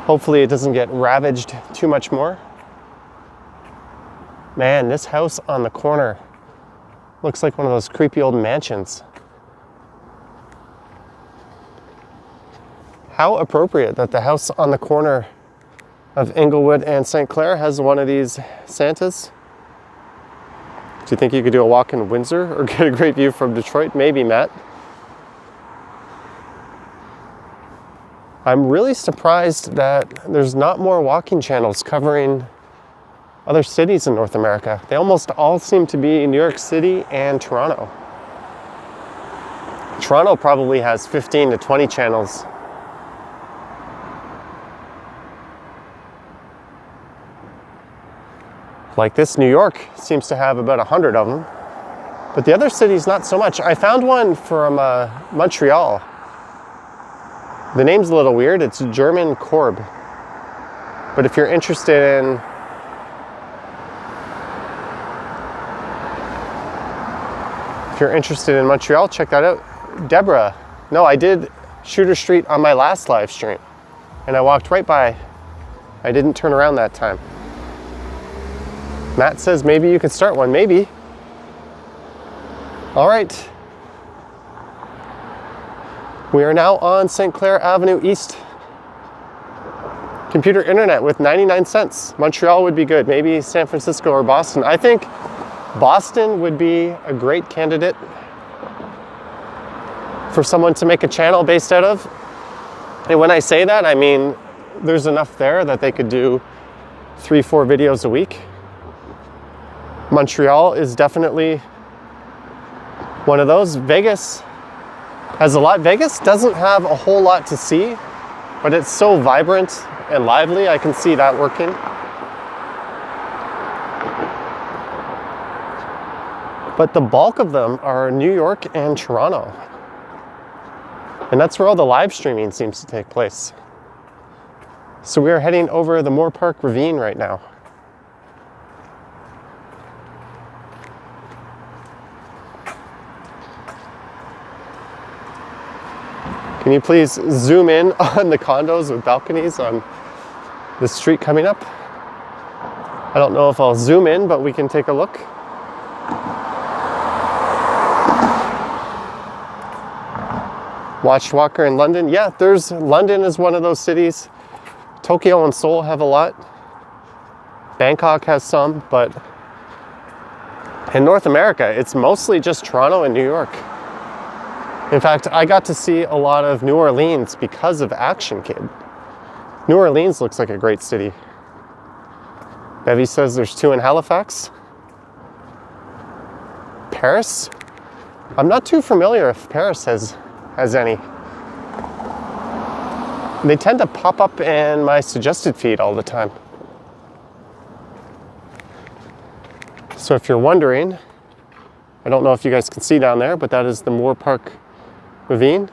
S1: Hopefully it doesn't get ravaged too much more. Man, this house on the corner looks like one of those creepy old mansions. How appropriate that the house on the corner of Inglewood and St. Clair has one of these Santas. Do you think you could do a walk in Windsor or get a great view from Detroit? Maybe, Matt. I'm really surprised that there's not more walking channels covering other cities in North America. They almost all seem to be New York City and Toronto. Toronto probably has 15 to 20 channels. Like this, New York seems to have about 100 of them, but the other cities not so much. I found one from Montreal. The name's a little weird. It's German Korb. But if you're interested in Montreal, check that out. Deborah. No, I did Shooter Street on my last live stream, and I walked right by. I didn't turn around that time. Matt says maybe you could start one. Maybe. All right. We are now on St. Clair Avenue East. Computer internet with 99 cents. Montreal would be good. Maybe San Francisco or Boston. I think Boston would be a great candidate for someone to make a channel based out of. And when I say that, I mean there's enough there that they could do 3-4 videos a week. Montreal is definitely one of those. Vegas has a lot. Vegas doesn't have a whole lot to see, but it's so vibrant and lively. I can see that working. But the bulk of them are New York and Toronto. And that's where all the live streaming seems to take place. So we are heading over the Moore Park Ravine right now. Can you please zoom in on the condos with balconies on the street coming up? I don't know if I'll zoom in, but we can take a look. Watched Walker in London. Yeah, London is one of those cities. Tokyo and Seoul have a lot. Bangkok has some, but in North America, it's mostly just Toronto and New York. In fact, I got to see a lot of New Orleans because of Action Kid. New Orleans looks like a great city. Bevy says there's 2 in Halifax. Paris? I'm not too familiar if Paris has any. They tend to pop up in my suggested feed all the time. So if you're wondering, I don't know if you guys can see down there, but that is the Moore Park Ravine.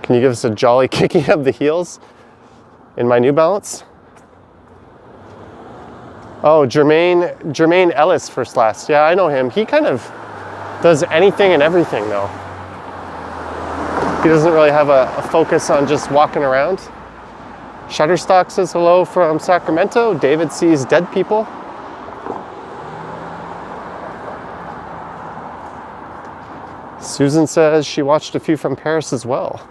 S1: Can you give us a jolly kicking of the heels in my New Balance? Oh, Jermaine Ellis first last. Yeah, I know him. He kind of does anything and everything though. He doesn't really have a focus on just walking around. Shutterstock says hello from Sacramento. David sees dead people. Susan says she watched a few from Paris as well.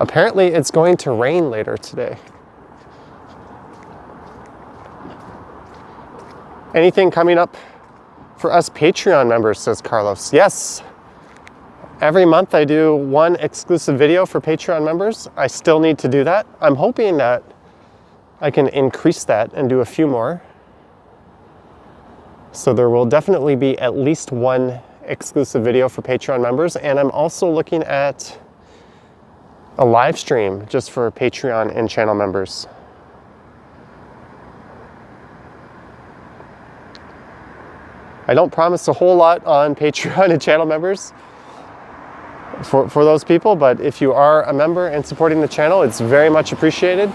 S1: Apparently it's going to rain later today. Anything coming up for us Patreon members, says Carlos. Yes. Every month I do one exclusive video for Patreon members. I still need to do that. I'm hoping that I can increase that and do a few more. So there will definitely be at least one exclusive video for Patreon members. And I'm also looking at a live stream just for Patreon and channel members. I don't promise a whole lot on Patreon and channel members for those people, but if you are a member and supporting the channel, it's very much appreciated.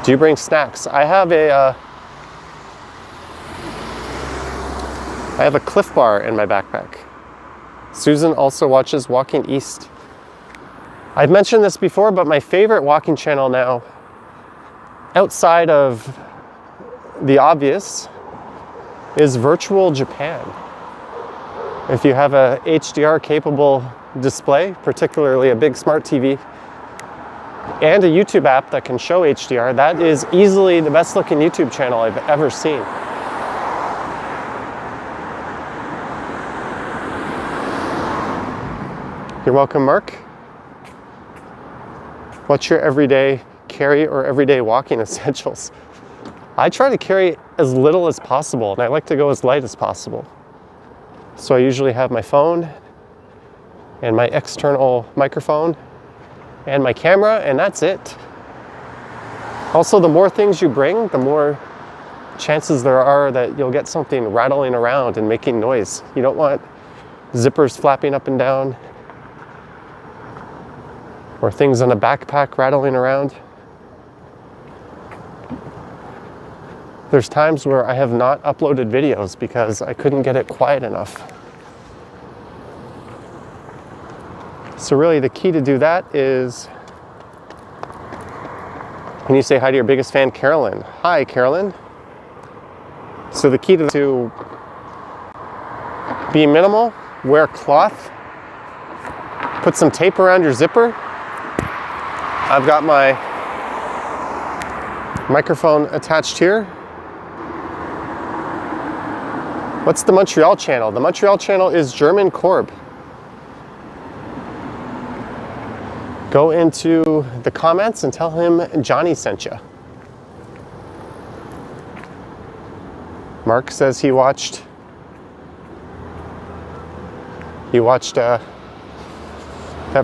S1: Do you bring snacks? I have a Cliff Bar in my backpack. Susan also watches Walking East. I've mentioned this before, but my favorite walking channel now, outside of the obvious, is Virtual Japan. If you have a HDR capable display, particularly a big smart TV, and a YouTube app that can show HDR, that is easily the best looking YouTube channel I've ever seen. You're welcome, Mark. What's your everyday carry or everyday walking essentials? I try to carry as little as possible, and I like to go as light as possible. So I usually have my phone and my external microphone and my camera, and that's it. Also, the more things you bring, the more chances there are that you'll get something rattling around and making noise. You don't want zippers flapping up and down or things on a backpack rattling around. There's times where I have not uploaded videos because I couldn't get it quiet enough. So really the key to do that is, can you say hi to your biggest fan, Carolyn? Hi, Carolyn. So the key to be minimal, wear cloth, put some tape around your zipper. I've got my microphone attached here. What's the Montreal channel? The Montreal channel is German Corb. Go into the comments and tell him Johnny sent you. Mark says he watched that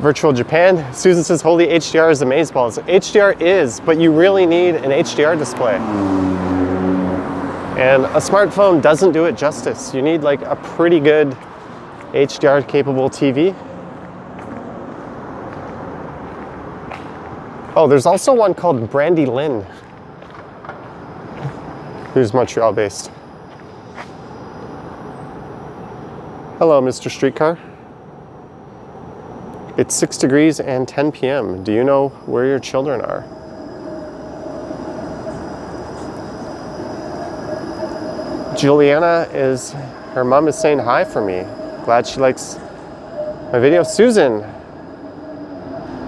S1: Virtual Japan. Susan says, holy HDR is amazeballs. HDR is, but you really need an HDR display. And a smartphone doesn't do it justice. You need like a pretty good HDR capable TV. Oh, there's also one called Brandy Lynn, who's Montreal based. Hello, Mr. Streetcar. It's 6 degrees and 10 p.m. Do you know where your children are? Juliana her mom is saying hi for me. Glad she likes my video. Susan,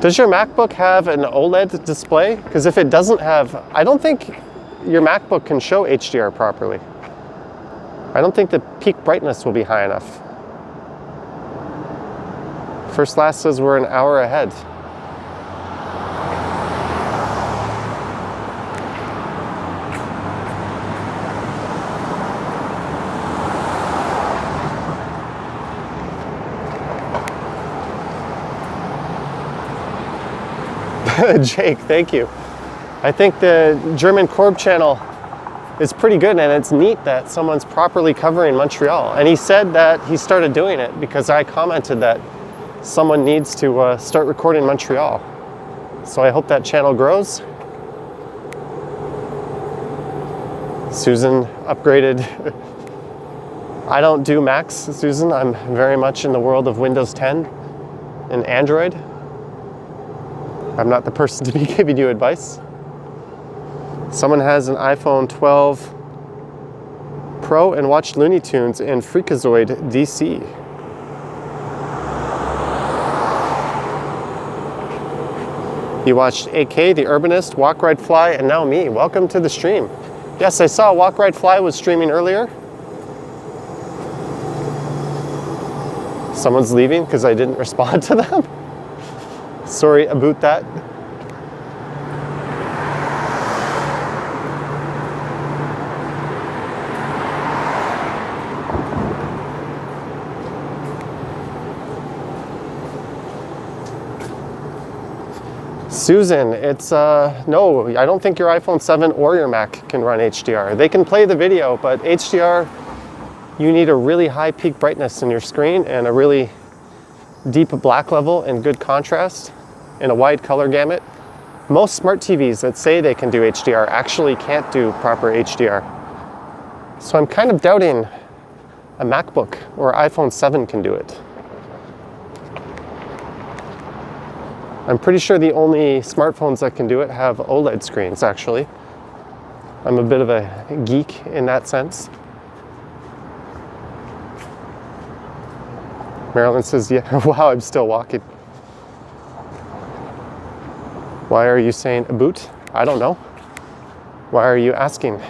S1: does your MacBook have an OLED display? Because if it doesn't have, I don't think your MacBook can show HDR properly. I don't think the peak brightness will be high enough. First Last says we're an hour ahead. Jake, thank you. I think the German Corb channel is pretty good, and it's neat that someone's properly covering Montreal. And he said that he started doing it because I commented that someone needs to start recording Montreal. So I hope that channel grows. Susan upgraded. I don't do Macs, Susan. I'm very much in the world of Windows 10 and Android. I'm not the person to be giving you advice. Someone has an iPhone 12 Pro and watched Looney Tunes in Freakazoid DC. You watched AK, The Urbanist, Walk, Ride, Fly, and now me. Welcome to the stream. Yes, I saw Walk, Ride, Fly was streaming earlier. Someone's leaving because I didn't respond to them. Sorry about that. Susan, it's no, I don't think your iPhone 7 or your Mac can run HDR. They can play the video, but HDR, you need a really high peak brightness in your screen and a really deep black level and good contrast and a wide color gamut. Most smart TVs that say they can do HDR actually can't do proper HDR. So I'm kind of doubting a MacBook or iPhone 7 can do it. I'm pretty sure the only smartphones that can do it have OLED screens, actually. I'm a bit of a geek in that sense. Marilyn says, yeah, wow, I'm still walking. Why are you saying a boot? I don't know. Why are you asking?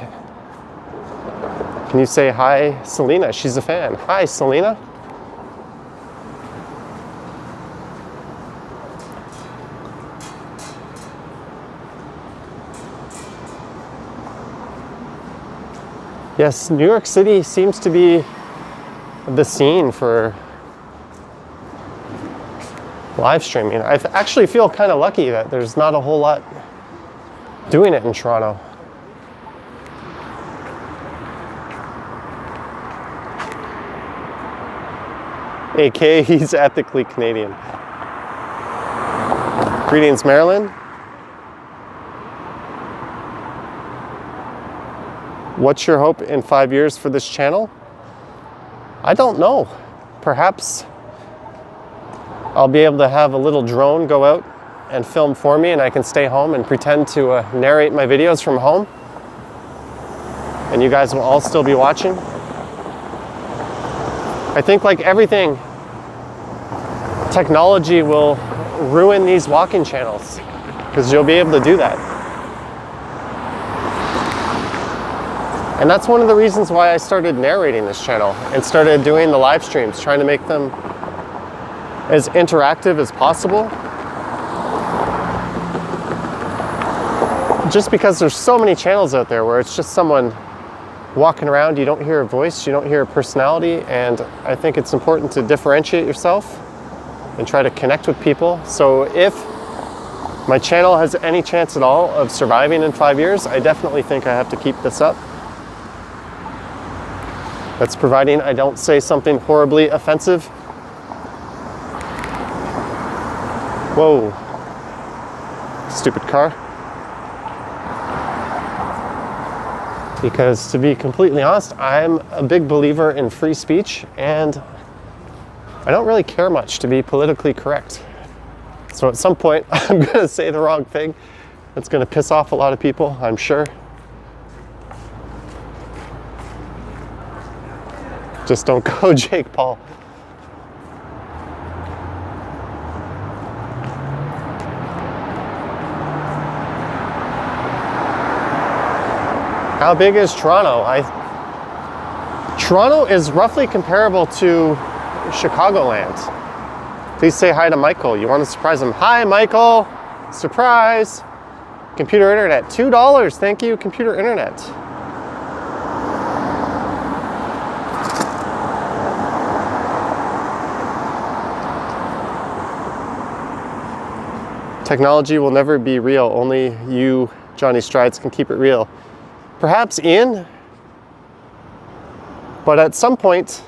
S1: Can you say hi, Selena? She's a fan. Hi, Selena. Yes, New York City seems to be the scene for live streaming. I actually feel kind of lucky that there's not a whole lot doing it in Toronto. AK, he's ethically Canadian. Greetings, Marilyn. What's your hope in 5 years for this channel? I don't know. Perhaps I'll be able to have a little drone go out and film for me, and I can stay home and pretend to narrate my videos from home. And you guys will all still be watching. I think, like everything, technology will ruin these walking channels because you'll be able to do that. And that's one of the reasons why I started narrating this channel and started doing the live streams, trying to make them as interactive as possible. Just because there's so many channels out there where it's just someone walking around, you don't hear a voice, you don't hear a personality, and I think it's important to differentiate yourself and try to connect with people. So if my channel has any chance at all of surviving in 5 years, I definitely think I have to keep this up. That's providing I don't say something horribly offensive. Whoa. Stupid car. Because to be completely honest, I'm a big believer in free speech, and I don't really care much to be politically correct. So at some point, I'm gonna say the wrong thing. That's gonna piss off a lot of people, I'm sure. Just don't go, Jake Paul. How big is Toronto? Toronto is roughly comparable to Chicagoland. Please say hi to Michael. You want to surprise him. Hi, Michael. Surprise. Computer internet. $2. Thank you, computer internet. Technology will never be real. Only you, Johnny Strides, can keep it real. Perhaps Ian, but at some point,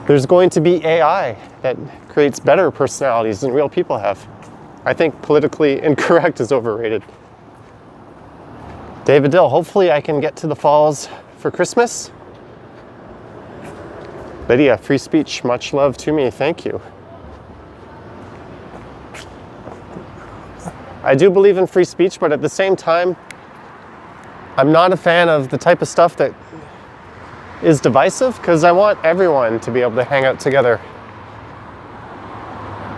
S1: there's going to be AI that creates better personalities than real people have. I think politically incorrect is overrated. David Dill, hopefully I can get to the falls for Christmas. Lydia, free speech, much love to me, thank you. I do believe in free speech, but at the same time, I'm not a fan of the type of stuff that is divisive, because I want everyone to be able to hang out together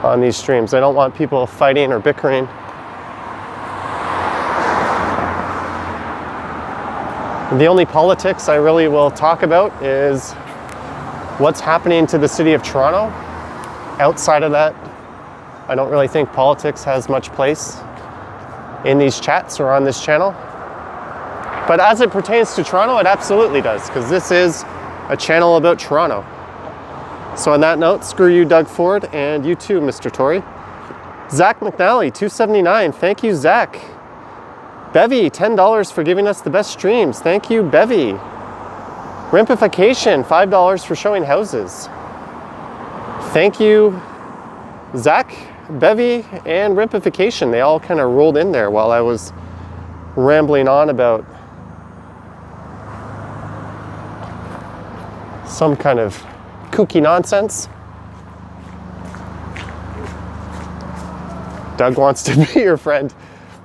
S1: on these streams. I don't want people fighting or bickering. The only politics I really will talk about is what's happening to the city of Toronto. Outside of that, I don't really think politics has much place in these chats or on this channel. But as it pertains to Toronto, it absolutely does, because this is a channel about Toronto. So on that note, screw you, Doug Ford, and you too, Mr. Tory. Zach McNally, $2.79. Thank you, Zach. Bevy, $10 for giving us the best streams. Thank you, Bevy. Rimpification, $5 for showing houses. Thank you, Zach, Bevy, and Rimpification. They all kind of rolled in there while I was rambling on about some kind of kooky nonsense. Doug wants to be your friend.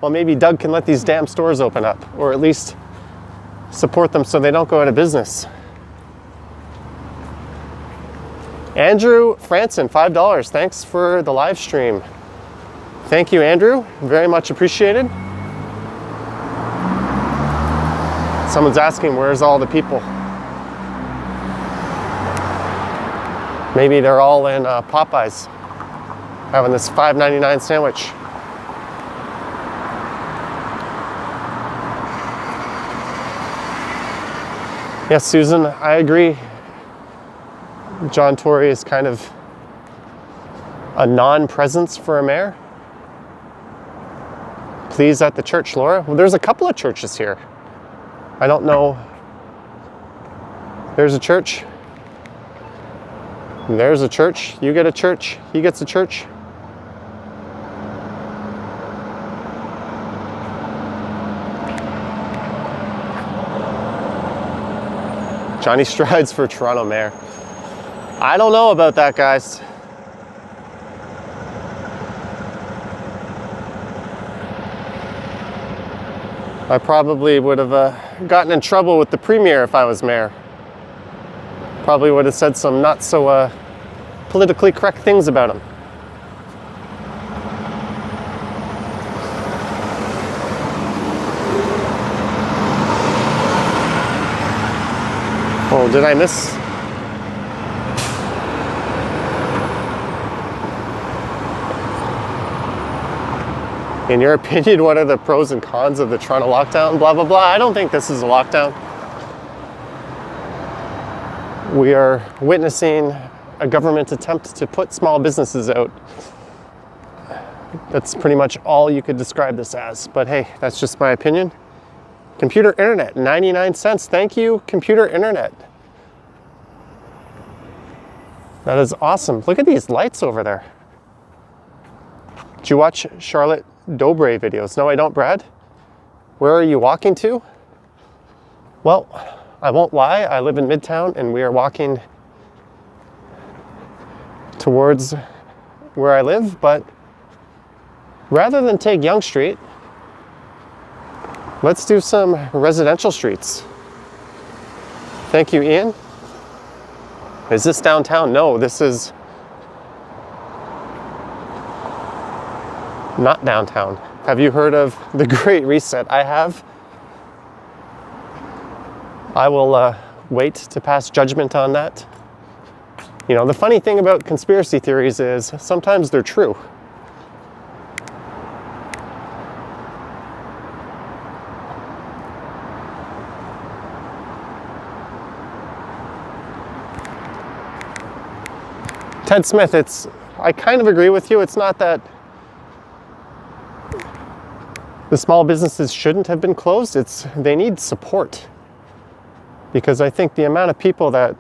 S1: Well, maybe Doug can let these damn stores open up, or at least support them so they don't go out of business. Andrew Franson, $5. Thanks for the live stream. Thank you, Andrew. Very much appreciated. Someone's asking, where's all the people? Maybe they're all in Popeyes having this $5.99 sandwich. Yes, Susan, I agree. John Tory is kind of a non-presence for a mayor. Please at the church, Laura. Well, there's a couple of churches here. I don't know. There's a church. There's a church. You get a church. He gets a church. Johnny Strides for Toronto mayor. I don't know about that, guys. I probably would have gotten in trouble with the premier if I was mayor. Probably would have said some not so politically correct things about him. Oh, did I miss? In your opinion, what are the pros and cons of the Toronto lockdown? Blah, blah, blah. I don't think this is a lockdown. We are witnessing a government attempt to put small businesses out. That's pretty much all you could describe this as. But hey, that's just my opinion. Computer internet, 99 cents. Thank you, computer internet. That is awesome. Look at these lights over there. Did you watch Charlotte Dobre videos? No, I don't, Brad. Where are you walking to? Well, I won't lie. I live in Midtown and we are walking towards where I live, but rather than take Yonge Street, let's do some residential streets. Thank you, Ian. Is this downtown? No, this is not downtown. Have you heard of the Great Reset? I have. I will wait to pass judgment on that. You know, the funny thing about conspiracy theories is sometimes they're true. Ted Smith, I kind of agree with you. It's not that The small businesses shouldn't have been closed. They need support. Because I think the amount of people that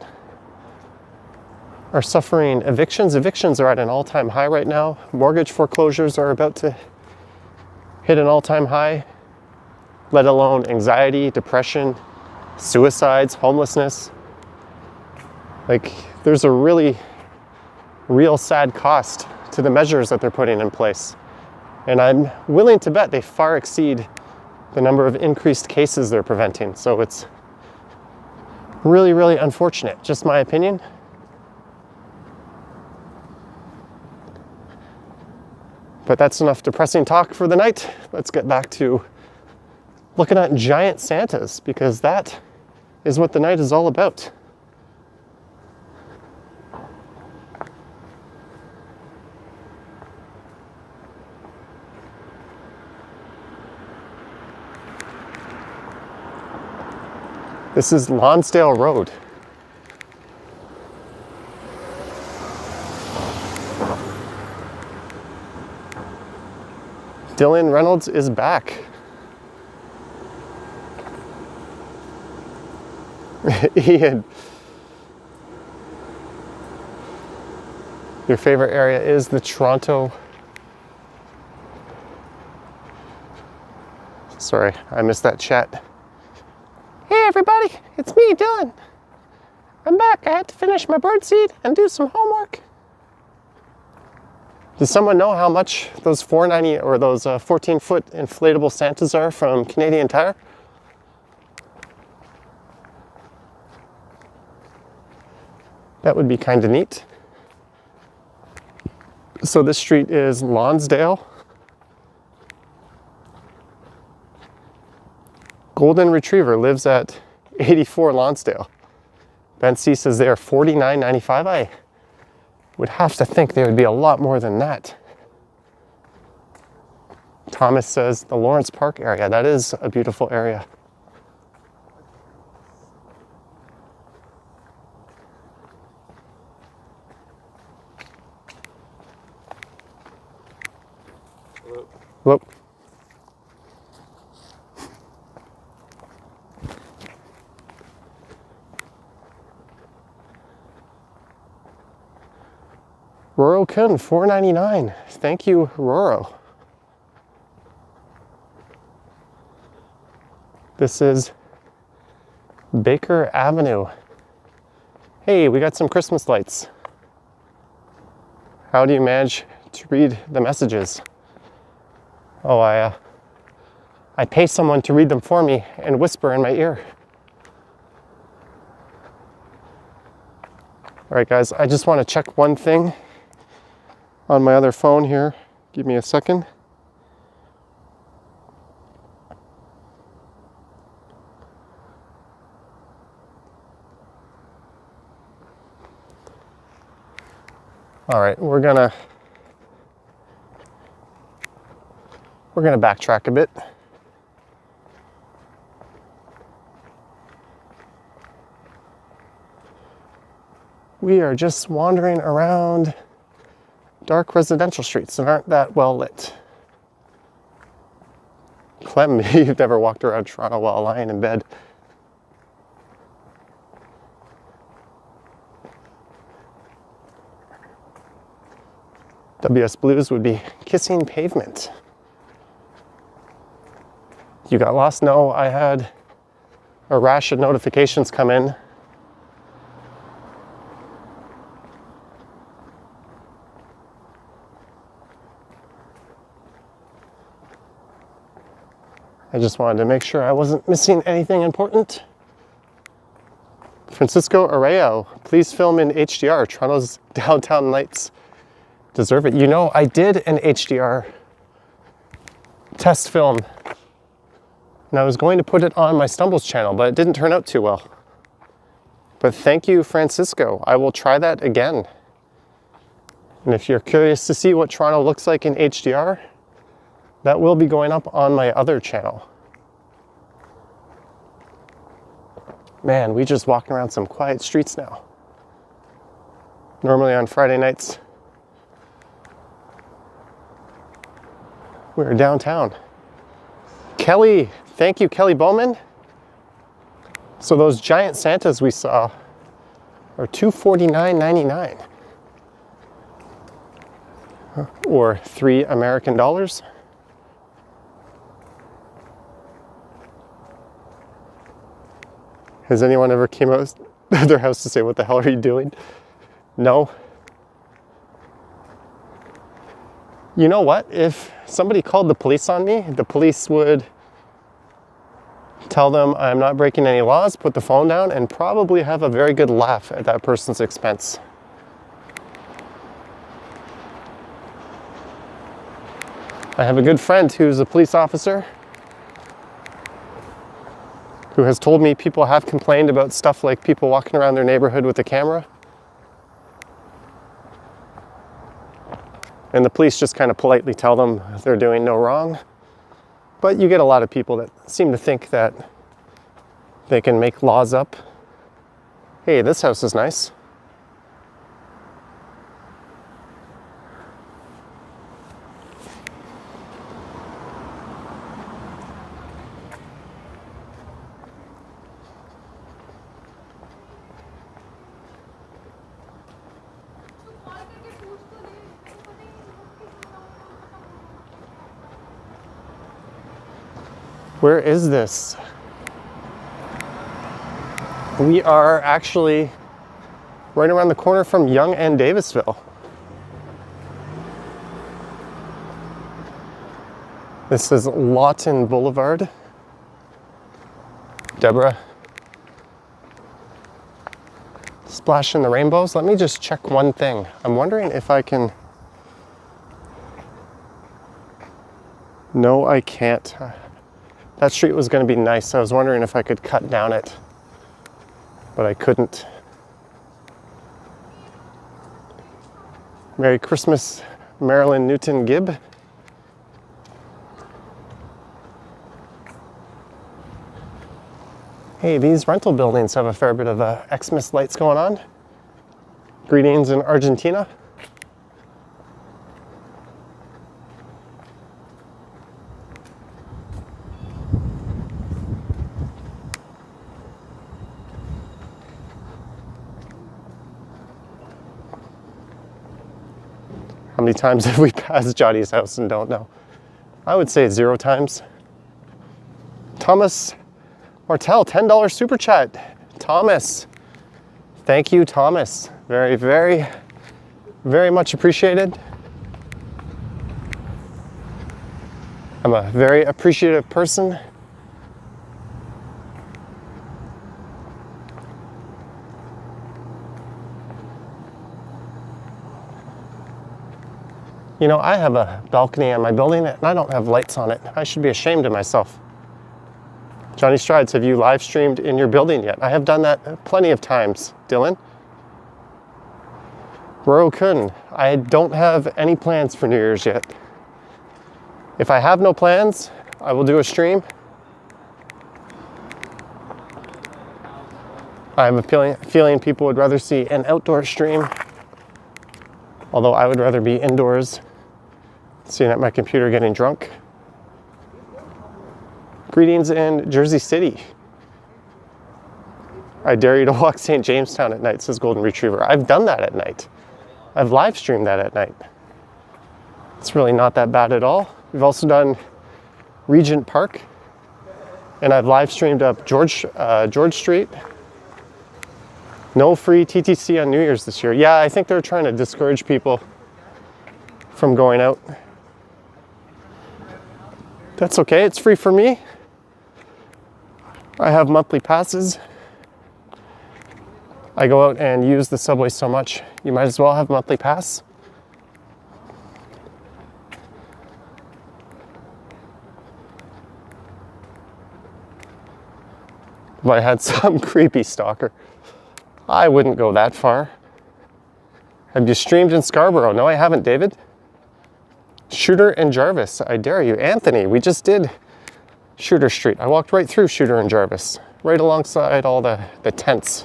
S1: are suffering evictions are at an all-time high right now. Mortgage foreclosures are about to hit an all-time high, let alone anxiety, depression, suicides, homelessness. Like, there's a really real sad cost to the measures that they're putting in place. And I'm willing to bet they far exceed the number of increased cases they're preventing. So it's really, really unfortunate. Just my opinion. But that's enough depressing talk for the night. Let's get back to looking at giant Santas, because that is what the night is all about. This is Lonsdale Road. Dylan Reynolds is back. Ian, your favorite area is the Toronto. Sorry, I missed that chat. Hey everybody, it's me, Dylan. I'm back. I had to finish my birdseed and do some homework. Does someone know how much those 490 or those 14-foot inflatable Santas are from Canadian Tire? That would be kind of neat. So this street is Lonsdale. Golden Retriever lives at 84 Lonsdale. Ben C says they are $49.95. I would have to think they would be a lot more than that. Thomas says the Lawrence Park area. That is a beautiful area.
S2: Hello.
S1: Hello. Roro Kun, $4.99. Thank you, Roro. This is Baker Avenue. Hey, we got some Christmas lights. How do you manage to read the messages? Oh, I pay someone to read them for me and whisper in my ear. All right, guys, I just want to check one thing on my other phone here. Give me a second. All right, we're gonna backtrack a bit. We are just wandering around dark residential streets that aren't that well lit. Clem, you've never walked around Toronto while lying in bed. WS Blues would be kissing pavement. You got lost? No, I had a rash of notifications come in. I just wanted to make sure I wasn't missing anything important. Francisco Arreo, please film in HDR. Toronto's downtown lights deserve it. You know, I did an HDR test film, and I was going to put it on my Stumbles channel, but it didn't turn out too well. But thank you, Francisco. I will try that again. And if you're curious to see what Toronto looks like in HDR, that will be going up on my other channel. Man, we just walking around some quiet streets now. Normally on Friday nights, we're downtown. Kelly, thank you, Kelly Bowman. So those giant Santas we saw are $249.99. Or $3 American. Has anyone ever came out of their house to say, what the hell are you doing? No. You know what? If somebody called the police on me, the police would tell them I'm not breaking any laws, put the phone down, and probably have a very good laugh at that person's expense. I have a good friend who's a police officer who has told me people have complained about stuff like people walking around their neighborhood with a camera. And the police just kind of politely tell them they're doing no wrong. But you get a lot of people that seem to think that they can make laws up. Hey, this house is nice. Where is this? We are actually right around the corner from Yonge and Davisville. This is Lawton Boulevard. Deborah. Splashing the rainbows. Let me just check one thing. I'm wondering if I can... No, I can't. That street was going to be nice. I was wondering if I could cut down it, but I couldn't. Merry Christmas, Marilyn Newton Gibb. Hey, these rental buildings have a fair bit of Xmas lights going on. Greetings in Argentina. How many times have we passed Johnny's house and don't know? I would say 0 times. Thomas Martell, $10 super chat. Thomas, thank you, Thomas. Very, very, very much appreciated. I'm a very appreciative person. You know, I have a balcony on my building and I don't have lights on it. I should be ashamed of myself. Johnny Strides, have you live streamed in your building yet? I have done that plenty of times, Dylan. Roro Kun, I don't have any plans for New Year's yet. If I have no plans, I will do a stream. I have a feeling people would rather see an outdoor stream, although I would rather be indoors, sitting at my computer getting drunk. Greetings in Jersey City. I dare you to walk St. Jamestown at night, says Golden Retriever. I've done that at night. I've live streamed that at night. It's really not that bad at all. We've also done Regent Park, and I've live streamed up George Street. No free TTC on New Year's this year. Yeah, I think they're trying to discourage people from going out. That's okay, it's free for me. I have monthly passes. I go out and use the subway so much, you might as well have a monthly pass. If I had some creepy stalker, I wouldn't go that far. Have you streamed in Scarborough? No, I haven't, David. Shooter and Jarvis, I dare you. Anthony, we just did Shooter Street. I walked right through Shooter and Jarvis, right alongside all the tents.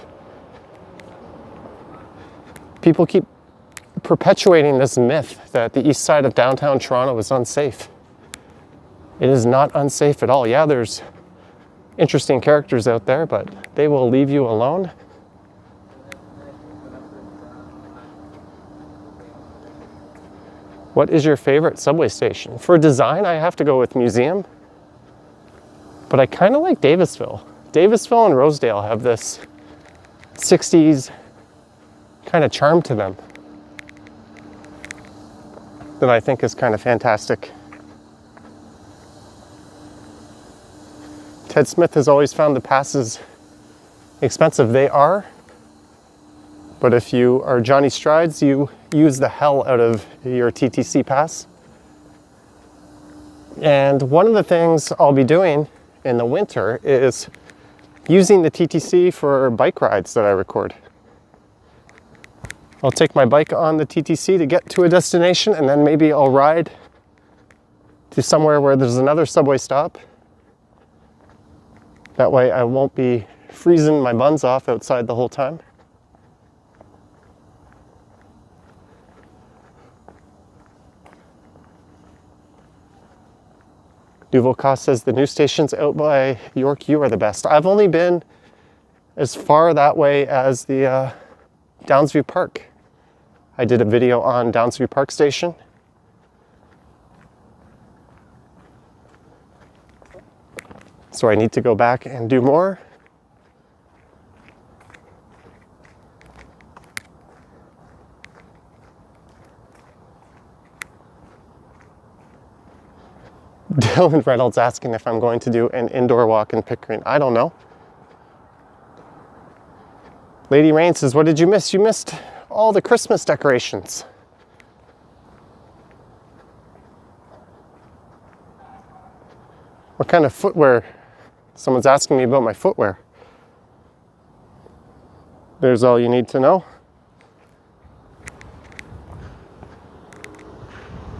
S1: People keep perpetuating this myth that the east side of downtown Toronto is unsafe. It is not unsafe at all. Yeah, there's interesting characters out there, but they will leave you alone. What is your favorite subway station? For design, I have to go with Museum, but I kind of like Davisville. Davisville and Rosedale have this 60s kind of charm to them that I think is kind of fantastic. Ted Smith has always found the passes expensive. They are, but if you are Johnny Strides, you use the hell out of your TTC pass. And one of the things I'll be doing in the winter is using the TTC for bike rides that I record. I'll take my bike on the TTC to get to a destination, and then maybe I'll ride to somewhere where there's another subway stop. That way I won't be freezing my buns off outside the whole time. Duval Cost says the new stations out by York U are the best. I've only been as far that way as the Downsview Park. I did a video on Downsview Park Station. So I need to go back and do more. Dylan Reynolds asking if I'm going to do an indoor walk in Pickering. I don't know. Lady Rain says, what did you miss? You missed all the Christmas decorations. What kind of footwear? Someone's asking me about my footwear. There's all you need to know.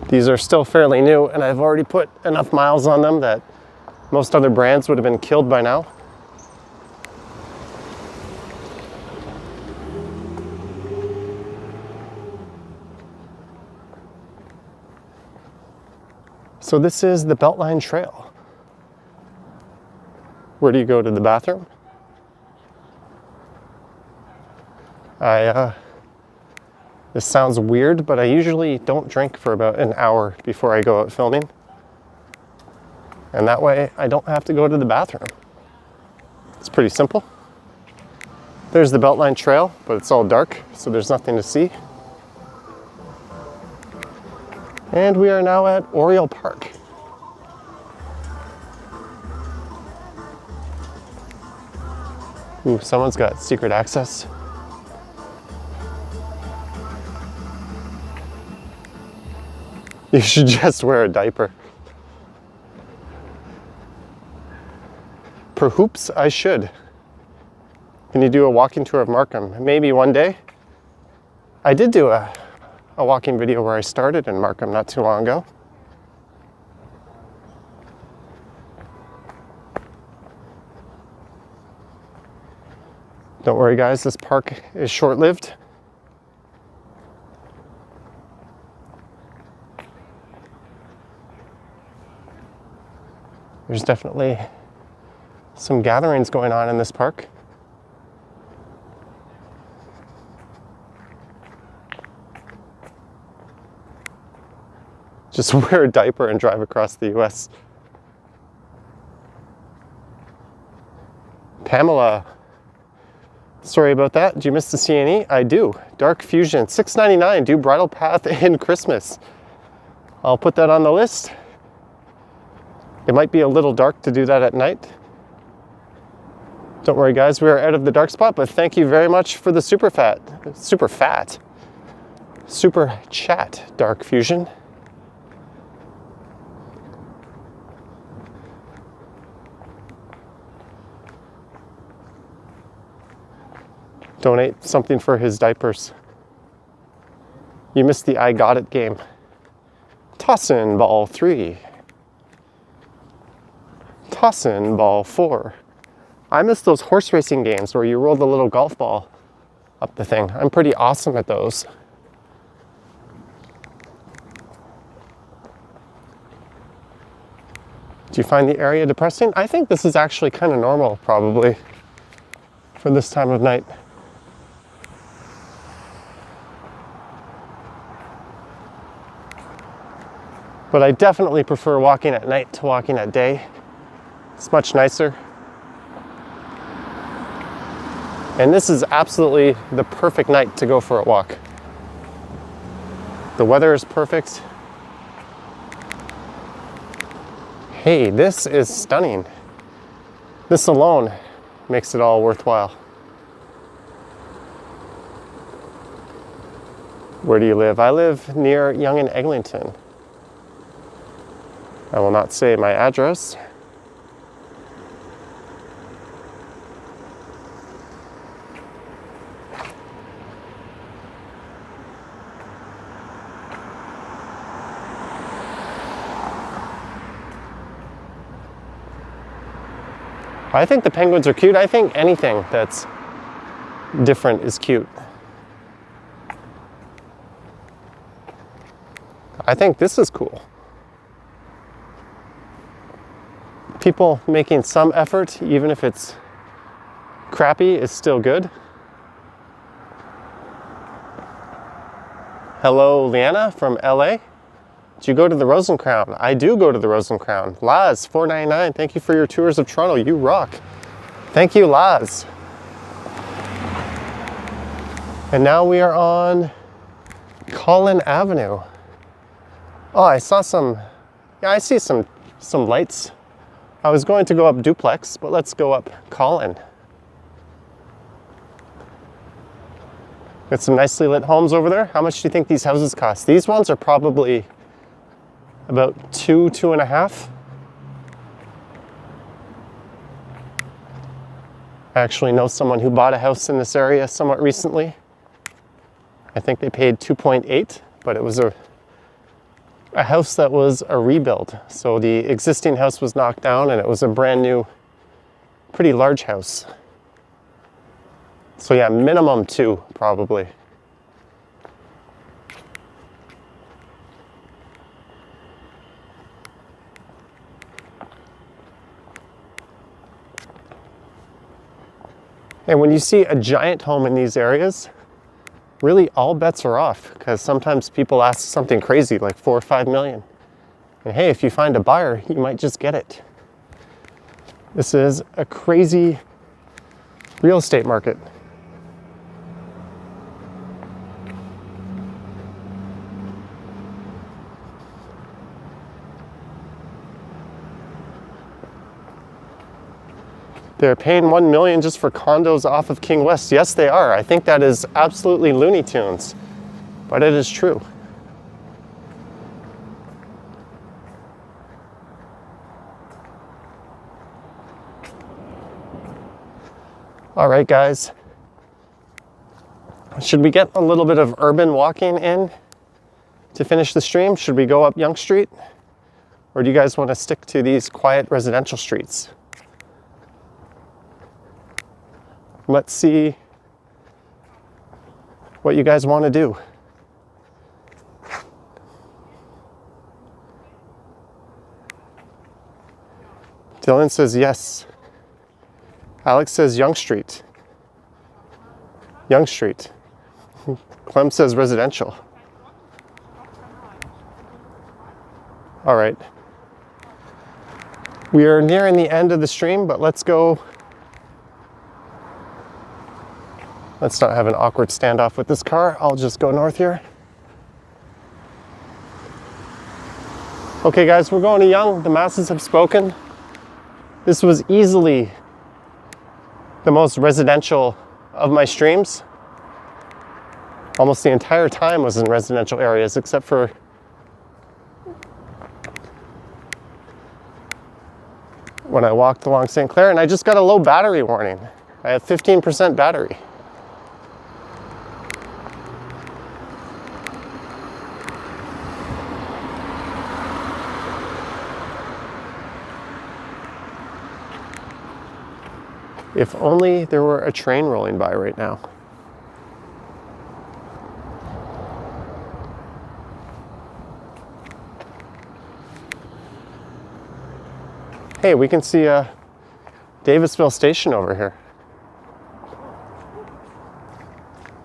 S1: These are still fairly new, and I've already put enough miles on them that most other brands would have been killed by now. So this is the Beltline Trail. Where do you go to the bathroom? This sounds weird, but I usually don't drink for about an hour before I go out filming. And that way I don't have to go to the bathroom. It's pretty simple. There's the Beltline Trail, but it's all dark, so there's nothing to see. And we are now at Oriole Park. Ooh, someone's got secret access. You should just wear a diaper. Perhoops, I should. Can you do a walking tour of Markham? Maybe one day. I did do a walking video where I started in Markham not too long ago. Don't worry guys, this park is short-lived. There's definitely some gatherings going on in this park. Just wear a diaper and drive across the US. Pamela, sorry about that. Did you miss the CNE? I do. Dark Fusion, $6.99. Do Bridle Path in Christmas. I'll put that on the list. It might be a little dark to do that at night. Don't worry guys, we are out of the dark spot, but thank you very much for the super chat, Dark Fusion. Donate something for his diapers. You missed the I Got It game. Tossin' ball 3. Tossin' ball 4. I miss those horse racing games where you roll the little golf ball up the thing. I'm pretty awesome at those. Do you find the area depressing? I think this is actually kind of normal, probably, for this time of night. But I definitely prefer walking at night to walking at day. It's much nicer. And this is absolutely the perfect night to go for a walk. The weather is perfect. Hey, this is stunning. This alone makes it all worthwhile. Where do you live? I live near Yonge and Eglinton. I will not say my address. I think the penguins are cute. I think anything that's different is cute. I think this is cool. People making some effort, even if it's crappy, is still good. Hello, Leanna from LA. Do you go to the Rosencrown? I do go to the Rosencrown. Laz, $4.99. Thank you for your tours of Toronto. You rock. Thank you, Laz. And now we are on Collin Avenue. Oh, I saw some, yeah, I see some lights. I was going to go up Duplex, but let's go up Collin. Got some nicely lit homes over there. How much do you think these houses cost? These ones are probably about two and a half. I actually know someone who bought a house in this area somewhat recently. I think they paid 2.8, but it was a house that was a rebuild. So the existing house was knocked down and it was a brand new, pretty large house. So yeah, minimum 2 probably. And when you see a giant home in these areas, really all bets are off, because sometimes people ask something crazy like 4 or 5 million. And hey, if you find a buyer, you might just get it. This is a crazy real estate market. They're paying $1 million just for condos off of King West. Yes, they are. I think that is absolutely Looney Tunes, but it is true. All right, guys. Should we get a little bit of urban walking in to finish the stream? Should we go up Yonge Street? Or do you guys want to stick to these quiet residential streets? Let's see what you guys want to do. Dylan says yes. Alex says Yonge Street. Yonge Street. Clem says residential. All right. We are nearing the end of the stream, but let's go. Let's not have an awkward standoff with this car. I'll just go north here. Okay, guys, we're going to Yonge. The masses have spoken. This was easily the most residential of my streams. Almost the entire time was in residential areas, except for when I walked along Sinclair, and I just got a low battery warning. I have 15% battery. If only there were a train rolling by right now. Hey, we can see Davisville Station over here.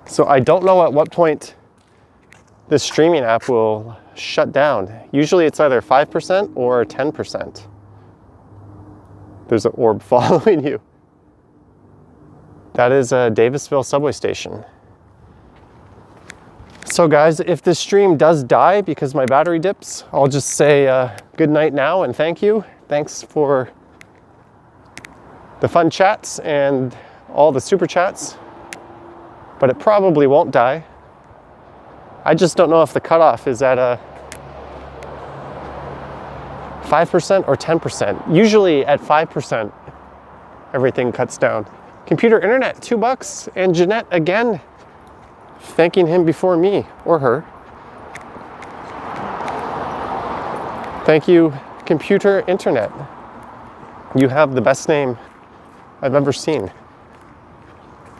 S1: So I don't know at what point this streaming app will shut down. Usually it's either 5% or 10%. There's an orb following you. That is a Davisville subway station. So guys, if this stream does die because my battery dips, I'll just say good night now and thank you. Thanks for the fun chats and all the super chats, but it probably won't die. I just don't know if the cutoff is at a 5% or 10%. Usually at 5%, everything cuts down. Computer internet, $2. And Jeanette again, thanking him before me or her. Thank you, computer internet. You have the best name I've ever seen.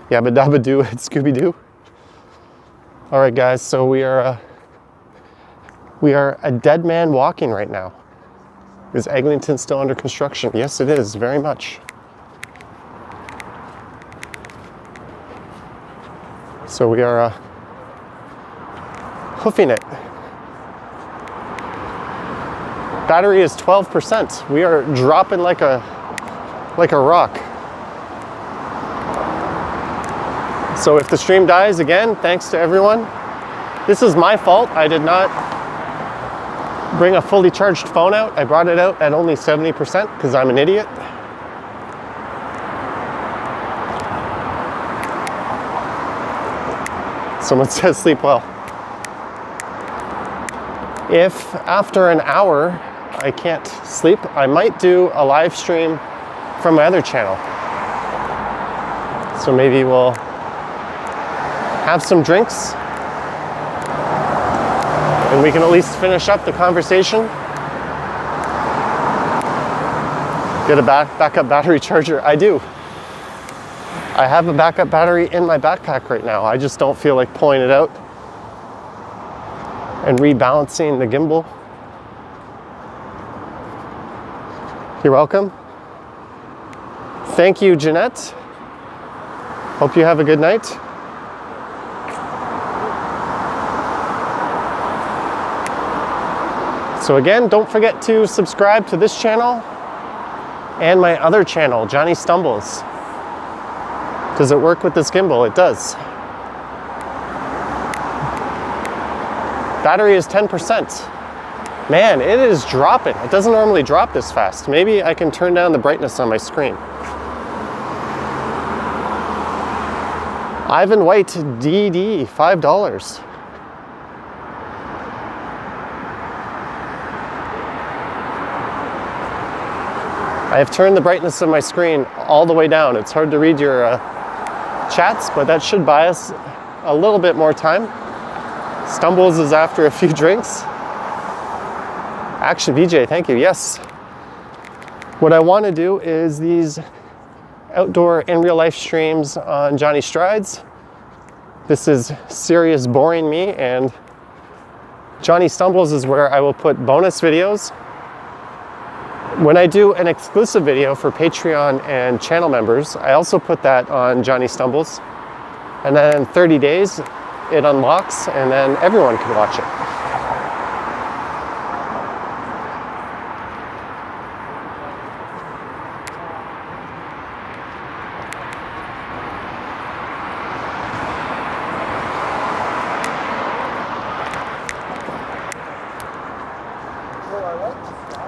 S1: Yabba dabba doo at Scooby Doo. All right, guys. So we are a dead man walking right now. Is Eglinton still under construction? Yes, it is, very much. So we are hoofing it. Battery is 12%. We are dropping like a rock. So if the stream dies again, thanks to everyone. This is my fault. I did not bring a fully charged phone out. I brought it out at only 70% because I'm an idiot. Someone says sleep well. If after an hour I can't sleep, I might do a live stream from my other channel. So maybe we'll have some drinks and we can at least finish up the conversation. Get a backup battery charger. I do. I have a backup battery in my backpack right now. I just don't feel like pulling it out and rebalancing the gimbal. You're welcome. Thank you, Jeanette. Hope you have a good night. So again, don't forget to subscribe to this channel and my other channel, Johnny Stumbles. Does it work with this gimbal? It does. Battery is 10%. Man, it is dropping. It doesn't normally drop this fast. Maybe I can turn down the brightness on my screen. Ivan White DD, $5. I have turned the brightness of my screen all the way down. It's hard to read your chats, but that should buy us a little bit more time. Stumbles is after a few drinks. Action VJ, thank you. Yes. What I want to do is these outdoor in real life streams on Johnny Strides. This is Serious Boring Me, and Johnny Stumbles is where I will put bonus videos. When I do an exclusive video for Patreon and channel members, I also put that on Johnny Stumbles. And then in 30 days, it unlocks and then everyone can watch it.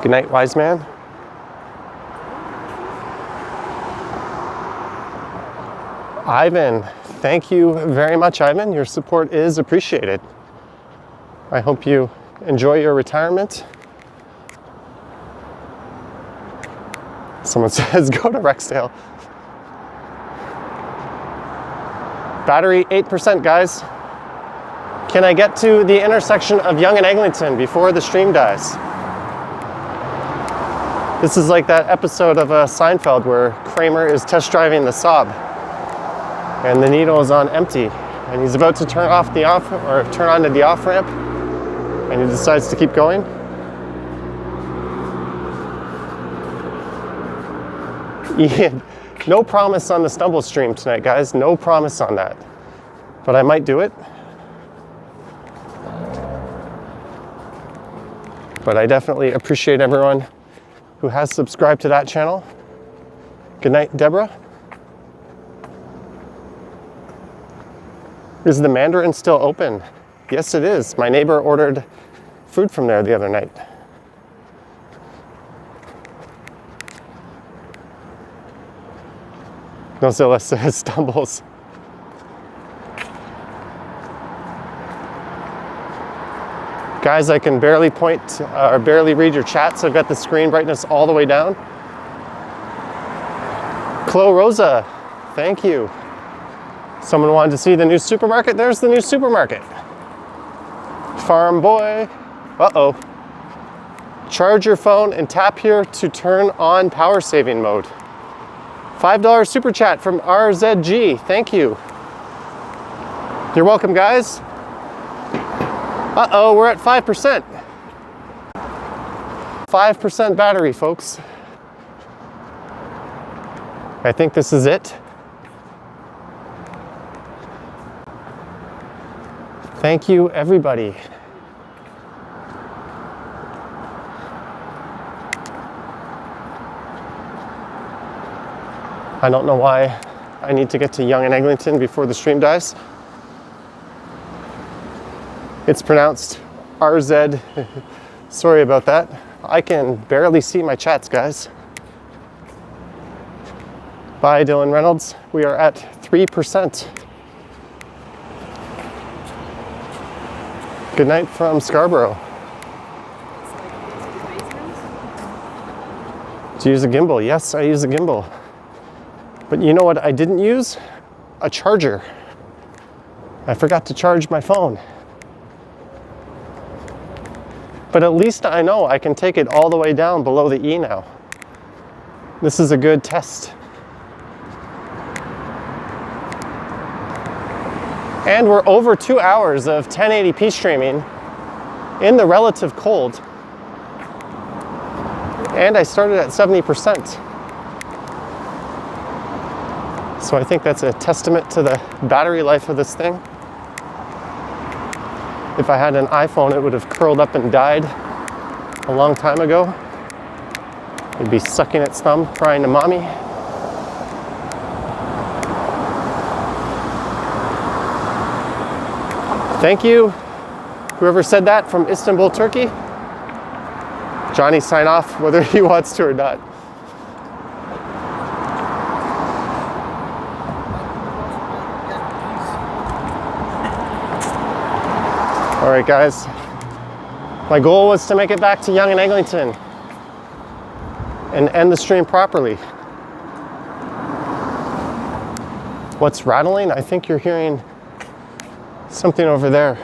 S1: Good night, wise man. Ivan, thank you very much, Ivan. Your support is appreciated. I hope you enjoy your retirement. Someone says go to Rexdale. Battery 8%, guys. Can I get to the intersection of Yonge and Eglinton before the stream dies? This is like that episode of Seinfeld where Kramer is test driving the Saab and the needle is on empty and he's about to turn on to the off ramp and he decides to keep going. Ian, no promise on the stumble stream tonight, guys. No promise on that. But I might do it. But I definitely appreciate everyone who has subscribed to that channel. Good night, Deborah. Is the Mandarin still open? Yes, it is. My neighbor ordered food from there the other night. Nozilla says stumbles. Guys, I can barely point or barely read your chat, so I've got the screen brightness all the way down. Chloe Rosa, thank you. Someone wanted to see the new supermarket. There's the new supermarket. Farm boy. Uh-oh. Charge your phone and tap here to turn on power saving mode. $5 super chat from RZG. Thank you. You're welcome, guys. Uh-oh, we're at 5%. 5% battery, folks. I think this is it. Thank you, everybody. I don't know why I need to get to Yonge and Eglinton before the stream dies. It's pronounced RZ. Sorry about that. I can barely see my chats, guys. Bye, Dylan Reynolds. We are at 3%. Good night from Scarborough. Do you use a gimbal? Yes, I use a gimbal. But you know what I didn't use? A charger. I forgot to charge my phone. But at least I know I can take it all the way down below the E now. This is a good test. And we're over 2 hours of 1080p streaming in the relative cold. And I started at 70%. So I think that's a testament to the battery life of this thing. If I had an iPhone, it would have curled up and died a long time ago. It'd be sucking its thumb, crying to mommy. Thank you, whoever said that from Istanbul, Turkey. Johnny, sign off whether he wants to or not. All right, guys. My goal was to make it back to Yonge and Eglinton and end the stream properly. What's rattling? I think you're hearing something over there.